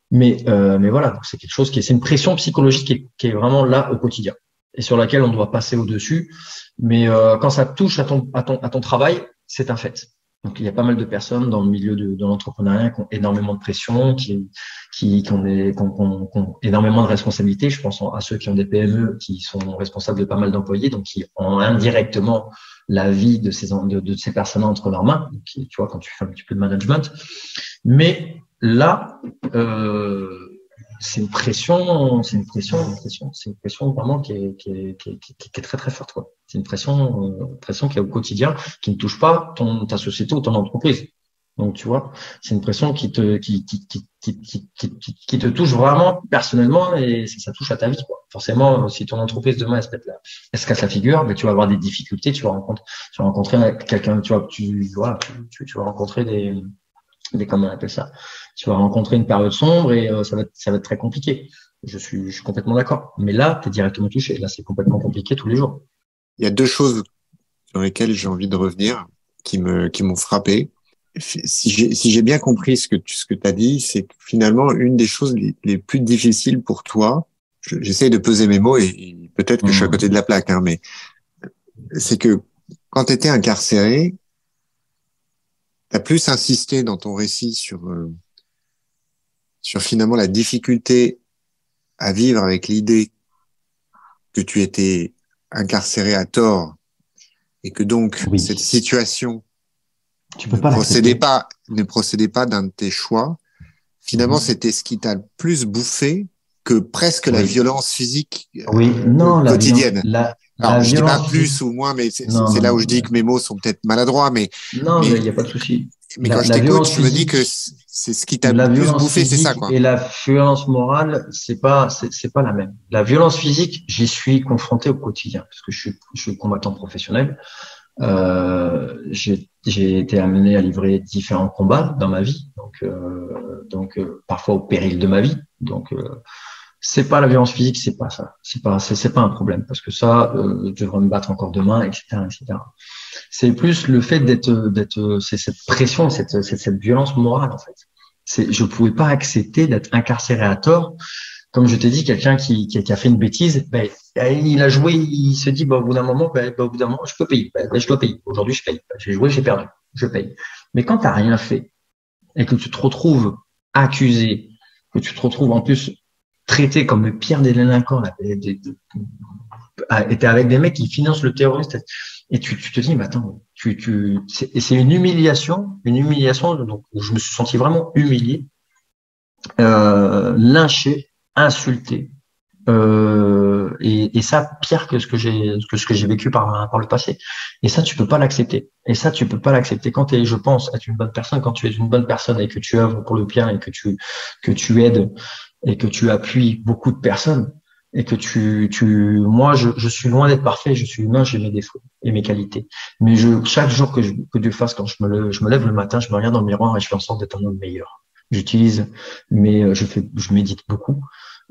Mais voilà, donc c'est quelque chose c'est une pression psychologique qui est vraiment là au quotidien et sur laquelle on doit passer au-dessus. Mais quand ça touche à ton travail, c'est un fait. Donc il y a pas mal de personnes dans le milieu de l'entrepreneuriat qui ont énormément de pression, qui ont énormément de responsabilités. Je pense à ceux qui ont des PME, qui sont responsables de pas mal d'employés, donc qui ont indirectement la vie de ces personnes entre leurs mains. Donc, tu vois, quand tu fais un petit peu de management. Mais là, c'est une pression vraiment qui est très très forte, quoi. C'est une pression qui est au quotidien, qui ne touche pas ta société ou ton entreprise. Donc tu vois, c'est une pression qui te touche vraiment personnellement et ça touche à ta vie, quoi. Forcément, si ton entreprise demain elle se casse la figure, mais tu vas avoir des difficultés, tu vas rencontrer quelqu'un, tu vas rencontrer comment on appelle ça. Tu vas rencontrer une période sombre et ça va être très compliqué. Je suis complètement d'accord. Mais là, tu es directement touché. Là, c'est complètement compliqué tous les jours.
Il y a deux choses sur lesquelles j'ai envie de revenir qui m'ont frappé. Si j'ai bien compris ce que tu as dit, c'est que finalement, une des choses les plus difficiles pour toi, j'essaye de peser mes mots et peut-être que je suis à côté de la plaque, hein, mais c'est que quand tu étais incarcéré, tu as plus insisté dans ton récit sur finalement la difficulté à vivre avec l'idée que tu étais incarcéré à tort et que donc cette situation ne procédait pas d'un de tes choix. Finalement, c'était ce qui t'a le plus bouffé que presque la violence physique quotidienne. Alors, je dis pas plus ou moins, mais c'est là où je dis que mes mots sont peut-être maladroits, mais
il n'y a pas de souci.
Mais quand je t'écoute, je me dis que c'est ce qui t'a le plus bouffé, c'est ça, quoi.
Et la violence morale, c'est pas la même. La violence physique, j'y suis confronté au quotidien parce que je suis combattant professionnel. J'ai été amené à livrer différents combats dans ma vie, donc parfois au péril de ma vie. Donc c'est pas la violence physique, c'est pas ça. C'est pas un problème parce que ça, je devrais me battre encore demain, etc., etc. C'est plus le fait c'est cette pression, cette violence morale, en fait. Je pouvais pas accepter d'être incarcéré à tort. Comme je t'ai dit, quelqu'un qui a fait une bêtise, il a joué, il se dit, au bout d'un moment, je peux payer. Je dois payer. Aujourd'hui, je paye. J'ai joué, j'ai perdu. Je paye. Mais quand t'as rien fait et que tu te retrouves accusé, que tu te retrouves en plus traité comme le pire des délinquants, et t'es avec des mecs qui financent le terroriste, et tu te dis, mais attends, c'est une humiliation, donc je me suis senti vraiment humilié, lynché, insulté, et ça pire que ce que j'ai vécu par le passé. Et ça, tu peux pas l'accepter. Quand je pense être une bonne personne, quand tu es une bonne personne et que tu œuvres pour le bien et que tu aides et que tu appuies beaucoup de personnes et que moi, je suis loin d'être parfait, je suis humain, j'ai mes défauts et mes qualités. Mais chaque jour que Dieu fasse, quand je me lève le matin, je me regarde dans le miroir et je fais en sorte d'être un homme meilleur. Je médite beaucoup,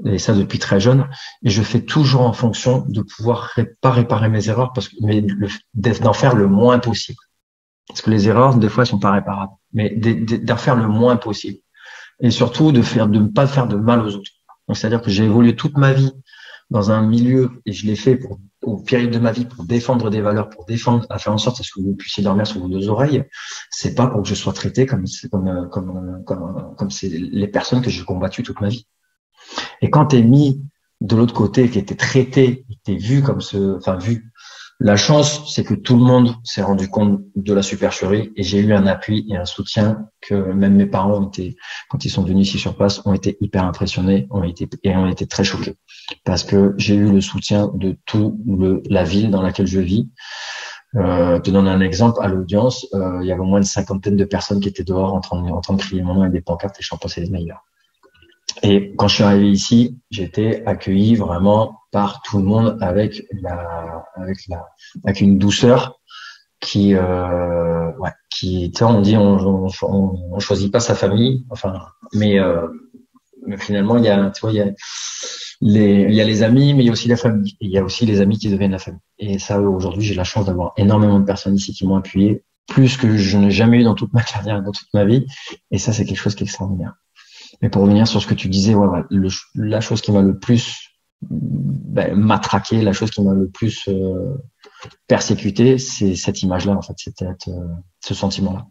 et ça depuis très jeune, et je fais toujours en fonction de pouvoir pas réparer mes erreurs, d'en faire le moins possible. Parce que les erreurs, des fois, elles sont pas réparables, mais d'en faire le moins possible. Et surtout, de ne pas faire de mal aux autres. Donc, c'est-à-dire que j'ai évolué toute ma vie dans un milieu, et je l'ai fait au péril de ma vie pour défendre des valeurs, à faire en sorte à ce que vous puissiez dormir sur vos deux oreilles. C'est pas pour que je sois traité comme c'est les personnes que j'ai combattues toute ma vie. Et quand t'es mis de l'autre côté, qui était traité, t'es vu la chance, c'est que tout le monde s'est rendu compte de la supercherie et j'ai eu un appui et un soutien que même mes parents quand ils sont venus ici sur place, ont été hyper impressionnés, ont été très choqués parce que j'ai eu le soutien de la ville dans laquelle je vis. Te donne un exemple, à l'audience, il y avait au moins une cinquantaine de personnes qui étaient dehors en train de crier mon nom avec des pancartes et je pensais les meilleurs. Et quand je suis arrivé ici, j'ai été accueilli vraiment par tout le monde avec une douceur tu sais, on dit on choisit pas sa famille, enfin, mais finalement tu vois, il y a les amis, mais il y a aussi la famille, et il y a aussi les amis qui deviennent la famille. Et ça, aujourd'hui, j'ai la chance d'avoir énormément de personnes ici qui m'ont appuyé, plus que je n'ai jamais eu dans toute ma carrière, et dans toute ma vie, et ça, c'est quelque chose qui est extraordinaire. Mais pour revenir sur ce que tu disais, la chose qui m'a le plus matraqué, la chose qui m'a le plus persécuté, c'est cette image-là, en fait, ce sentiment-là.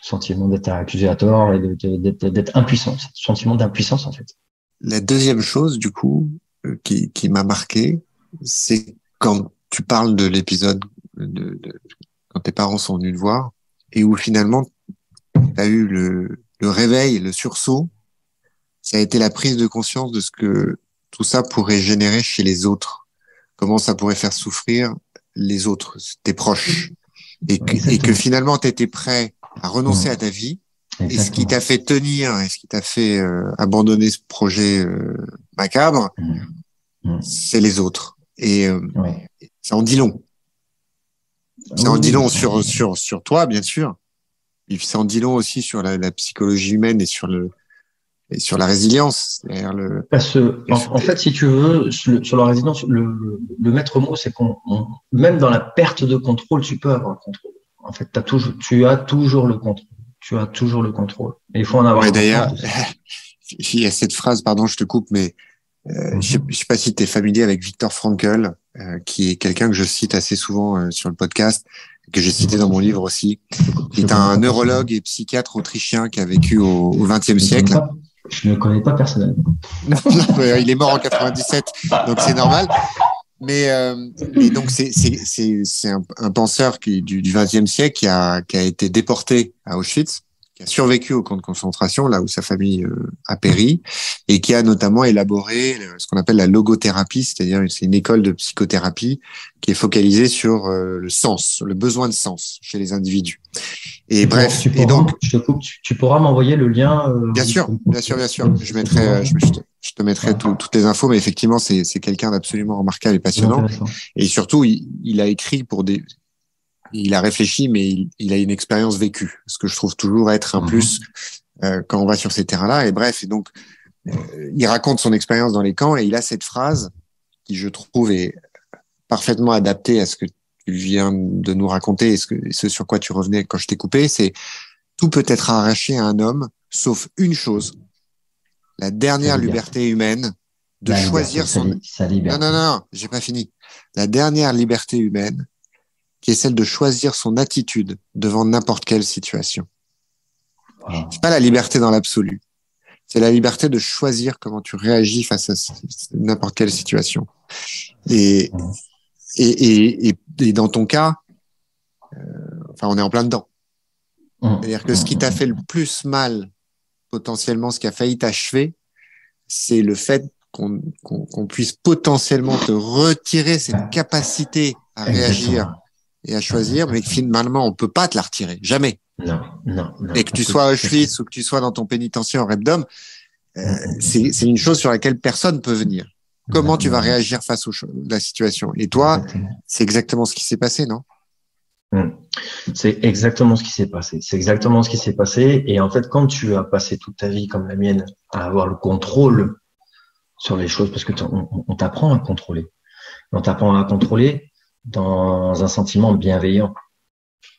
Sentiment d'être accusé à tort et d'être impuissant, ce sentiment d'impuissance, en fait.
La deuxième chose, du coup, qui m'a marqué, c'est quand tu parles de l'épisode quand tes parents sont venus te voir et où finalement tu as eu le réveil, le sursaut, ça a été la prise de conscience de ce que tout ça pourrait générer chez les autres. Comment ça pourrait faire souffrir les autres, tes proches. Et que finalement, tu étais prêt à renoncer à ta vie. Exactement. Et ce qui t'a fait tenir, et ce qui t'a fait abandonner ce projet macabre, c'est les autres. Et ça en dit long. Ça en dit long sur toi, bien sûr. Et puis ça en dit long aussi sur la psychologie humaine et sur la résilience.
En fait, si tu veux, sur la résilience, le maître mot, c'est même dans la perte de contrôle, tu peux avoir le contrôle. En fait, tu as toujours le contrôle. Tu as toujours le contrôle. Et il faut en avoir.
Ouais, d'ailleurs, il y a cette phrase, pardon, je te coupe, mais je sais pas si tu es familier avec Viktor Frankl, qui est quelqu'un que je cite assez souvent sur le podcast, que j'ai cité dans mon livre aussi, qui est un neurologue et psychiatre autrichien qui a vécu au XXe siècle.
Je ne le connais pas personnellement.
Non, il est mort en 97, donc c'est normal. Mais donc c'est un penseur du XXe siècle qui a été déporté à Auschwitz, qui a survécu au camp de concentration, là où sa famille a péri, et qui a notamment élaboré ce qu'on appelle la logothérapie, c'est-à-dire c'est une école de psychothérapie qui est focalisée sur le sens, le besoin de sens chez les individus. Et bref,
je te coupe, tu pourras m'envoyer le lien.
Bien sûr. Je te mettrai toutes les infos, mais effectivement, c'est quelqu'un d'absolument remarquable et passionnant. Et surtout, il a écrit il a réfléchi, mais il a une expérience vécue, ce que je trouve toujours être un plus quand on va sur ces terrains-là. Et bref, et donc, il raconte son expérience dans les camps et il a cette phrase qui, je trouve, est parfaitement adaptée à ce que tu viens de nous raconter et ce sur quoi tu revenais quand je t'ai coupé, c'est tout peut être arraché à un homme, sauf une chose, la dernière liberté humaine de choisir
sa liberté.
Non, j'ai pas fini. La dernière liberté humaine, qui est celle de choisir son attitude devant n'importe quelle situation. C'est pas la liberté dans l'absolu. C'est la liberté de choisir comment tu réagis face à n'importe quelle situation. Et dans ton cas, on est en plein dedans. C'est-à-dire que ce qui t'a fait le plus mal, potentiellement, ce qui a failli t'achever, c'est le fait qu'on puisse potentiellement te retirer cette capacité à réagir et à choisir, mais que finalement, on peut pas te la retirer. Jamais.
Non.
Et que tu sois à Auschwitz ou que tu sois dans ton pénitencier en Repdom, c'est une chose sur laquelle personne peut venir. Comment tu vas réagir face à la situation? Et toi, c'est exactement ce qui s'est passé, non?
C'est exactement ce qui s'est passé. C'est exactement ce qui s'est passé. Et en fait, quand tu as passé toute ta vie comme la mienne à avoir le contrôle sur les choses, parce que on t'apprend à contrôler. On t'apprend à contrôler dans un sentiment bienveillant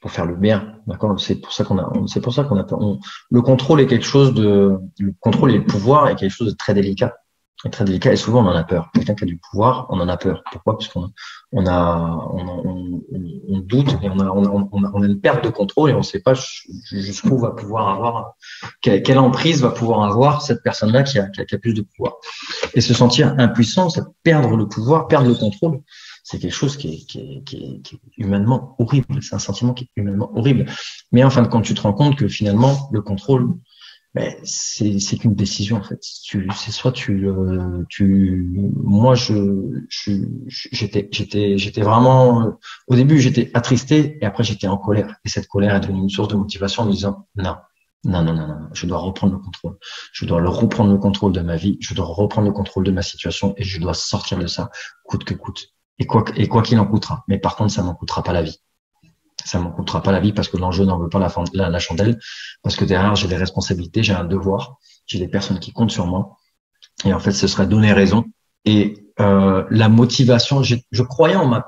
pour faire le bien. D'accord? C'est pour ça qu'on a, le contrôle est quelque chose le contrôle et le pouvoir est quelque chose de très délicat. Très délicat et souvent on en a peur. Quelqu'un qui a du pouvoir, on en a peur. Pourquoi? Parce qu'on doute et on a une perte de contrôle et on ne sait pas jusqu'où va pouvoir avoir, quelle emprise va pouvoir avoir cette personne-là qui a plus de pouvoir. Et se sentir impuissant, c'est perdre le pouvoir, perdre le contrôle. C'est quelque chose qui est humainement horrible. C'est un sentiment qui est humainement horrible. Mais en fin de compte, tu te rends compte que finalement, le contrôle, c'est qu'une décision en fait. Moi j'étais vraiment au début j'étais attristé et après j'étais en colère et cette colère est devenue une source de motivation en me disant non, je dois reprendre le contrôle. Je dois reprendre le contrôle de ma vie, je dois reprendre le contrôle de ma situation et je dois sortir de ça coûte que coûte et quoi qu'il en coûtera. Mais par contre ça m'en coûtera pas la vie. Ça m'en coûtera pas la vie parce que l'enjeu n'en veut pas la chandelle, parce que derrière, j'ai des responsabilités, j'ai un devoir, j'ai des personnes qui comptent sur moi. Et en fait, ce serait donner raison. Et la motivation, je croyais en ma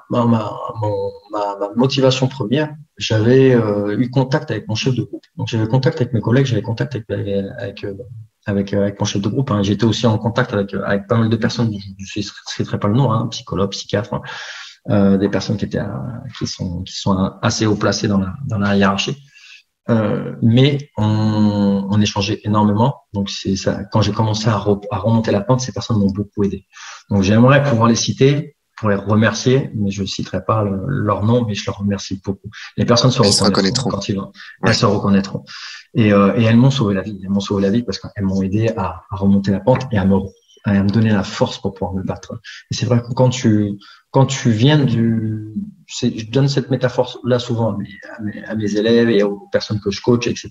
motivation première. J'avais eu contact avec mon chef de groupe. Donc, j'avais contact avec mes collègues, j'avais contact avec mon chef de groupe. Hein. J'étais aussi en contact avec pas mal de personnes. Je ne citerai pas le nom, hein, psychologues, psychiatres, hein, des personnes qui sont assez haut placées dans la hiérarchie. Mais on échangeait énormément. Donc c'est ça. Quand j'ai commencé à remonter la pente, ces personnes m'ont beaucoup aidé. Donc j'aimerais pouvoir les citer pour les remercier, mais je ne citerai pas leur nom, mais je leur remercie beaucoup. Les personnes se reconnaîtront quand ils vont. Elles se reconnaîtront. Et elles m'ont sauvé la vie. Elles m'ont sauvé la vie parce qu'elles m'ont aidé à remonter la pente et à me donner la force pour pouvoir me battre. Et c'est vrai que quand tu viens je donne cette métaphore-là souvent à mes élèves et aux personnes que je coach, etc.,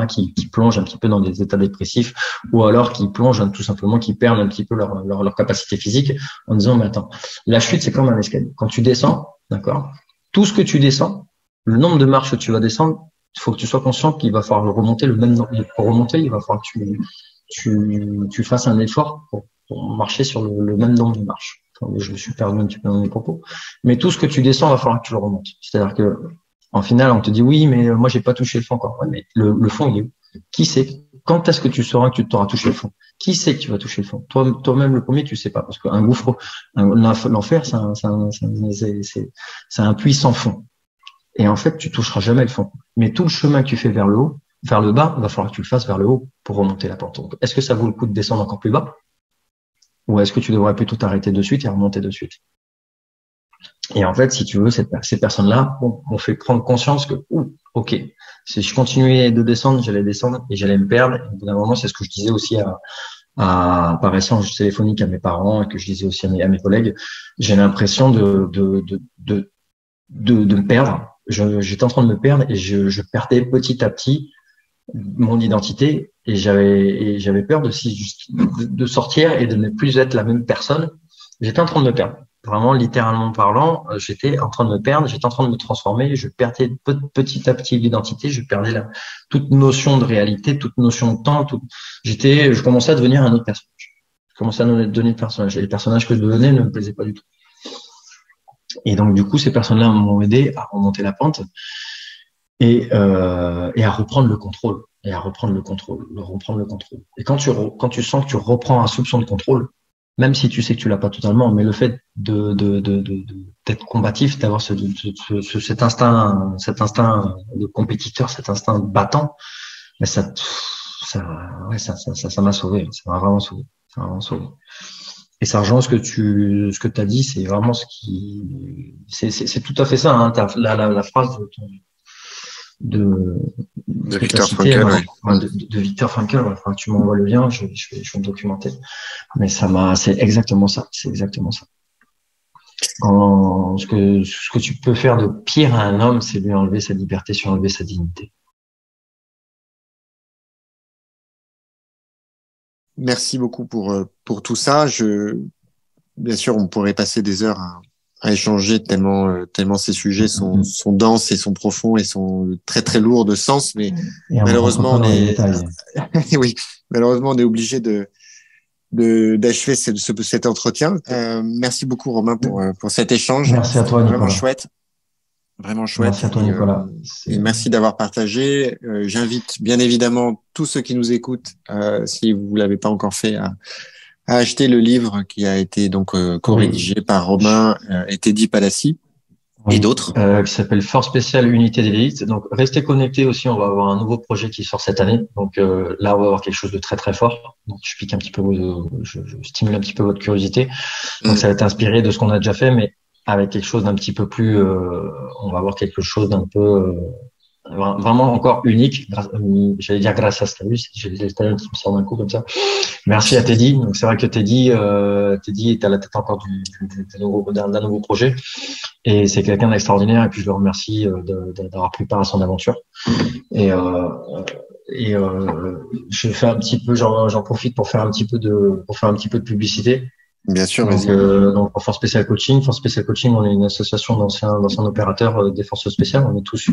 qui plongent un petit peu dans des états dépressifs ou alors qui plongent tout simplement, qui perdent un petit peu leur capacité physique en disant, mais attends, la chute, c'est comme un escalier. Quand tu descends, d'accord, tout ce que tu descends, le nombre de marches que tu vas descendre, il faut que tu sois conscient qu'il va falloir remonter le même nombre. Pour remonter, il va falloir que tu fasses un effort pour marcher sur le même nombre de marches. Je me suis perdu un petit peu dans mes propos. Mais tout ce que tu descends, il va falloir que tu le remontes. C'est-à-dire que, en final, on te dit oui, mais moi, j'ai pas touché le fond encore. Ouais, mais le fond, il est où? Qui sait? Quand est-ce que tu sauras que tu t'auras touché le fond? Qui sait que tu vas toucher le fond? Toi-même, le premier, tu sais pas. Parce qu'un gouffre, l'enfer, c'est un puits sans fond. Et en fait, tu toucheras jamais le fond. Mais tout le chemin que tu fais vers le haut, vers le bas, il va falloir que tu le fasses vers le haut pour remonter la pente. Donc, est-ce que ça vaut le coup de descendre encore plus bas? Ou est-ce que tu devrais plutôt t'arrêter de suite et remonter de suite? Et en fait, si tu veux, ces personnes-là m'ont fait prendre conscience que, ok, si je continuais de descendre, j'allais descendre et j'allais me perdre. Et au bout d'un moment, c'est ce que je disais aussi par échange téléphonique à mes parents et que je disais aussi à mes collègues. J'ai l'impression de me perdre. J'étais en train de me perdre et je perdais petit à petit mon identité et j'avais peur de sortir et de ne plus être la même personne. J'étais en train de me perdre. Vraiment, littéralement parlant, j'étais en train de me perdre, j'étais en train de me transformer, je perdais petit à petit l'identité, je perdais toute notion de réalité, toute notion de temps, je commençais à devenir un autre personnage. Je commençais à devenir un personnage. Et les personnages que je devenais ne me plaisaient pas du tout. Et donc, du coup, ces personnes-là m'ont aidé à remonter la pente et à reprendre le contrôle. Et reprendre le contrôle. Et quand tu sens que tu reprends un soupçon de contrôle, même si tu sais que tu l'as pas totalement, mais le fait d'être combatif, d'avoir cet instinct de compétiteur, cet instinct battant, mais ça m'a sauvé. Ça m'a vraiment sauvé. Ça m'a vraiment sauvé. Et ça rejoint ce que t'as dit, c'est vraiment c'est tout à fait ça, hein, la phrase de
Viktor Frankl,
de Viktor Frankl. Enfin, tu m'envoies le lien, je vais me documenter. Mais c'est exactement ça. Ce que tu peux faire de pire à un homme, c'est lui enlever sa liberté, lui enlever sa dignité.
Merci beaucoup pour tout ça. Bien sûr, on pourrait passer des heures à échanger tellement ces sujets sont denses et sont profonds et sont très très lourds de sens, mais malheureusement oui, malheureusement on est obligé d'achever cet entretien. Merci beaucoup Romain pour cet échange.
Merci à toi Nicolas.
Vraiment chouette.
Merci à toi Nicolas.
Et merci d'avoir partagé. J'invite bien évidemment tous ceux qui nous écoutent, si vous l'avez pas encore fait, à acheter le livre qui a été donc co-rédigé par Romain et Teddy Palassi et d'autres.
Qui s'appelle Force spéciale unité d'élite. Donc restez connectés aussi, on va avoir un nouveau projet qui sort cette année. Donc là on va avoir quelque chose de très très fort. Donc je pique un petit peu, je stimule un petit peu votre curiosité. Donc ça va être inspiré de ce qu'on a déjà fait, mais avec quelque chose d'un petit peu plus, on va avoir quelque chose d'un peu vraiment encore unique. J'allais dire grâce à Slavus, j'ai les talents qui me sortent d'un coup comme ça. Merci à Teddy. Donc c'est vrai que Teddy est à la tête encore d'un nouveau projet et c'est quelqu'un d'extraordinaire et puis je le remercie d'avoir pris part à son aventure. Et je fais un petit peu, j'en profite pour faire un petit peu de publicité.
Bien sûr,
Donc, pour Force Spécial Coaching, on est une association d'anciens opérateurs des forces spéciales. On est tous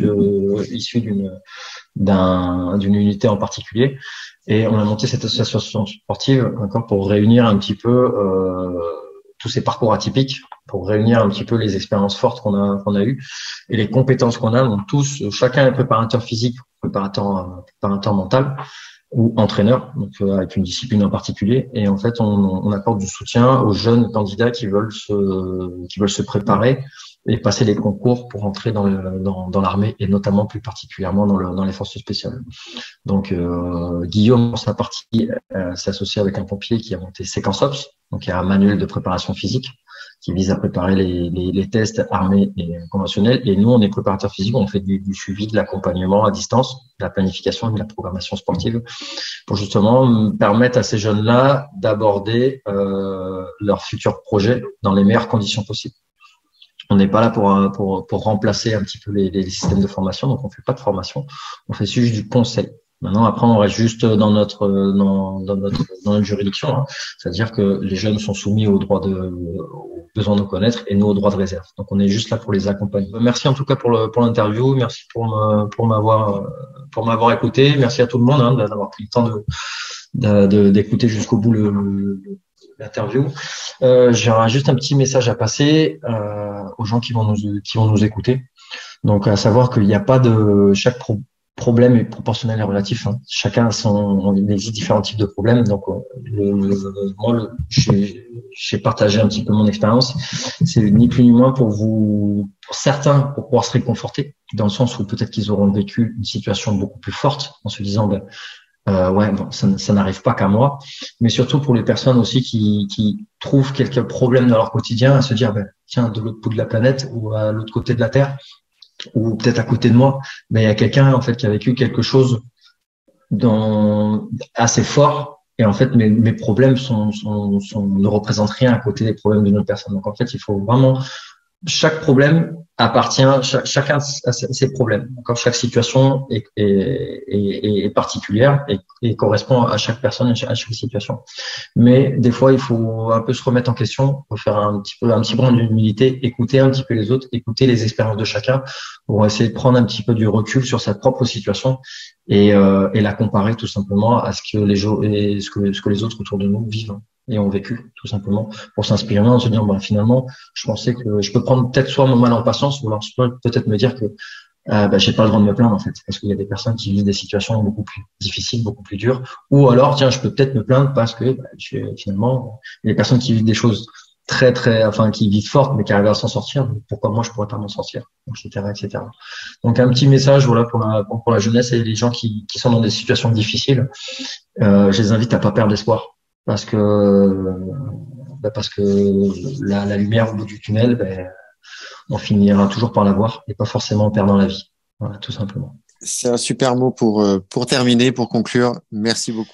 issus d'une unité en particulier. Et on a monté cette association sportive encore pour réunir un petit peu tous ces parcours atypiques, pour réunir un petit peu les expériences fortes qu'on a eues et les compétences qu'on a. Donc chacun est préparateur physique, préparateur mental ou entraîneur, donc avec une discipline en particulier. Et en fait, on accorde du soutien aux jeunes candidats qui veulent se préparer et passer les concours pour entrer dans l'armée et notamment plus particulièrement dans les forces spéciales. Donc Guillaume, pour sa partie, s'est associé avec un pompier qui a monté Séquence Ops, donc il y a un manuel de préparation physique qui vise à préparer les tests armés et conventionnels. Et nous, on est préparateurs physiques, on fait du suivi, de l'accompagnement à distance, de la planification et de la programmation sportive pour justement permettre à ces jeunes-là d'aborder leurs futurs projets dans les meilleures conditions possibles. On n'est pas là pour remplacer un petit peu les systèmes de formation, donc on fait pas de formation, on fait juste du conseil. Maintenant, après, on reste juste dans notre juridiction, hein. C'est-à-dire que les jeunes sont soumis aux besoin de connaître et nous aux droits de réserve. Donc, on est juste là pour les accompagner. Merci en tout cas pour l'interview. Merci pour m'avoir écouté. Merci à tout le monde, hein, d'avoir pris le temps d'écouter jusqu'au bout l'interview. J'aurai juste un petit message à passer aux gens qui vont nous écouter. Donc, à savoir qu'il n'y a pas chaque problème est proportionnel et relatif, hein. Chacun il existe différents types de problèmes. Donc, moi, j'ai partagé un petit peu mon expérience. C'est ni plus ni moins pour certains, pour pouvoir se réconforter, dans le sens où peut-être qu'ils auront vécu une situation beaucoup plus forte en se disant, ça n'arrive pas qu'à moi. Mais surtout pour les personnes aussi qui trouvent quelques problèmes dans leur quotidien, à se dire, tiens, de l'autre bout de la planète ou à l'autre côté de la Terre, ou peut-être à côté de moi, il y a quelqu'un en fait qui a vécu quelque chose assez fort, et en fait mes problèmes ne représentent rien à côté des problèmes d'une autre personne. Donc en fait, il faut vraiment, chaque problème appartient, chacun a ses problèmes. Encore chaque situation est particulière et correspond à chaque personne, à chaque situation. Mais des fois, il faut un peu se remettre en question, faut faire un petit brin d'humilité, écouter un petit peu les autres, écouter les expériences de chacun pour essayer de prendre un petit peu du recul sur sa propre situation et la comparer tout simplement à ce que les autres autour de nous vivent et ont vécu, tout simplement, pour s'inspirer en se disant, finalement, je pensais que je peux prendre peut-être soit mon mal en patience, ou alors peut-être me dire que j'ai pas le droit de me plaindre, en fait, parce qu'il y a des personnes qui vivent des situations beaucoup plus difficiles, beaucoup plus dures, ou alors, tiens, je peux peut-être me plaindre parce que finalement, il y a des personnes qui vivent des choses très, très, qui vivent fortes, mais qui arrivent à s'en sortir, donc pourquoi moi je pourrais pas m'en sortir, etc., etc. Donc un petit message, voilà, pour la jeunesse et les gens qui sont dans des situations difficiles, je les invite à pas perdre espoir. Parce que la lumière au bout du tunnel, on finira toujours par la voir et pas forcément en perdant la vie. Voilà, tout simplement.
C'est un super mot pour terminer, pour conclure. Merci beaucoup.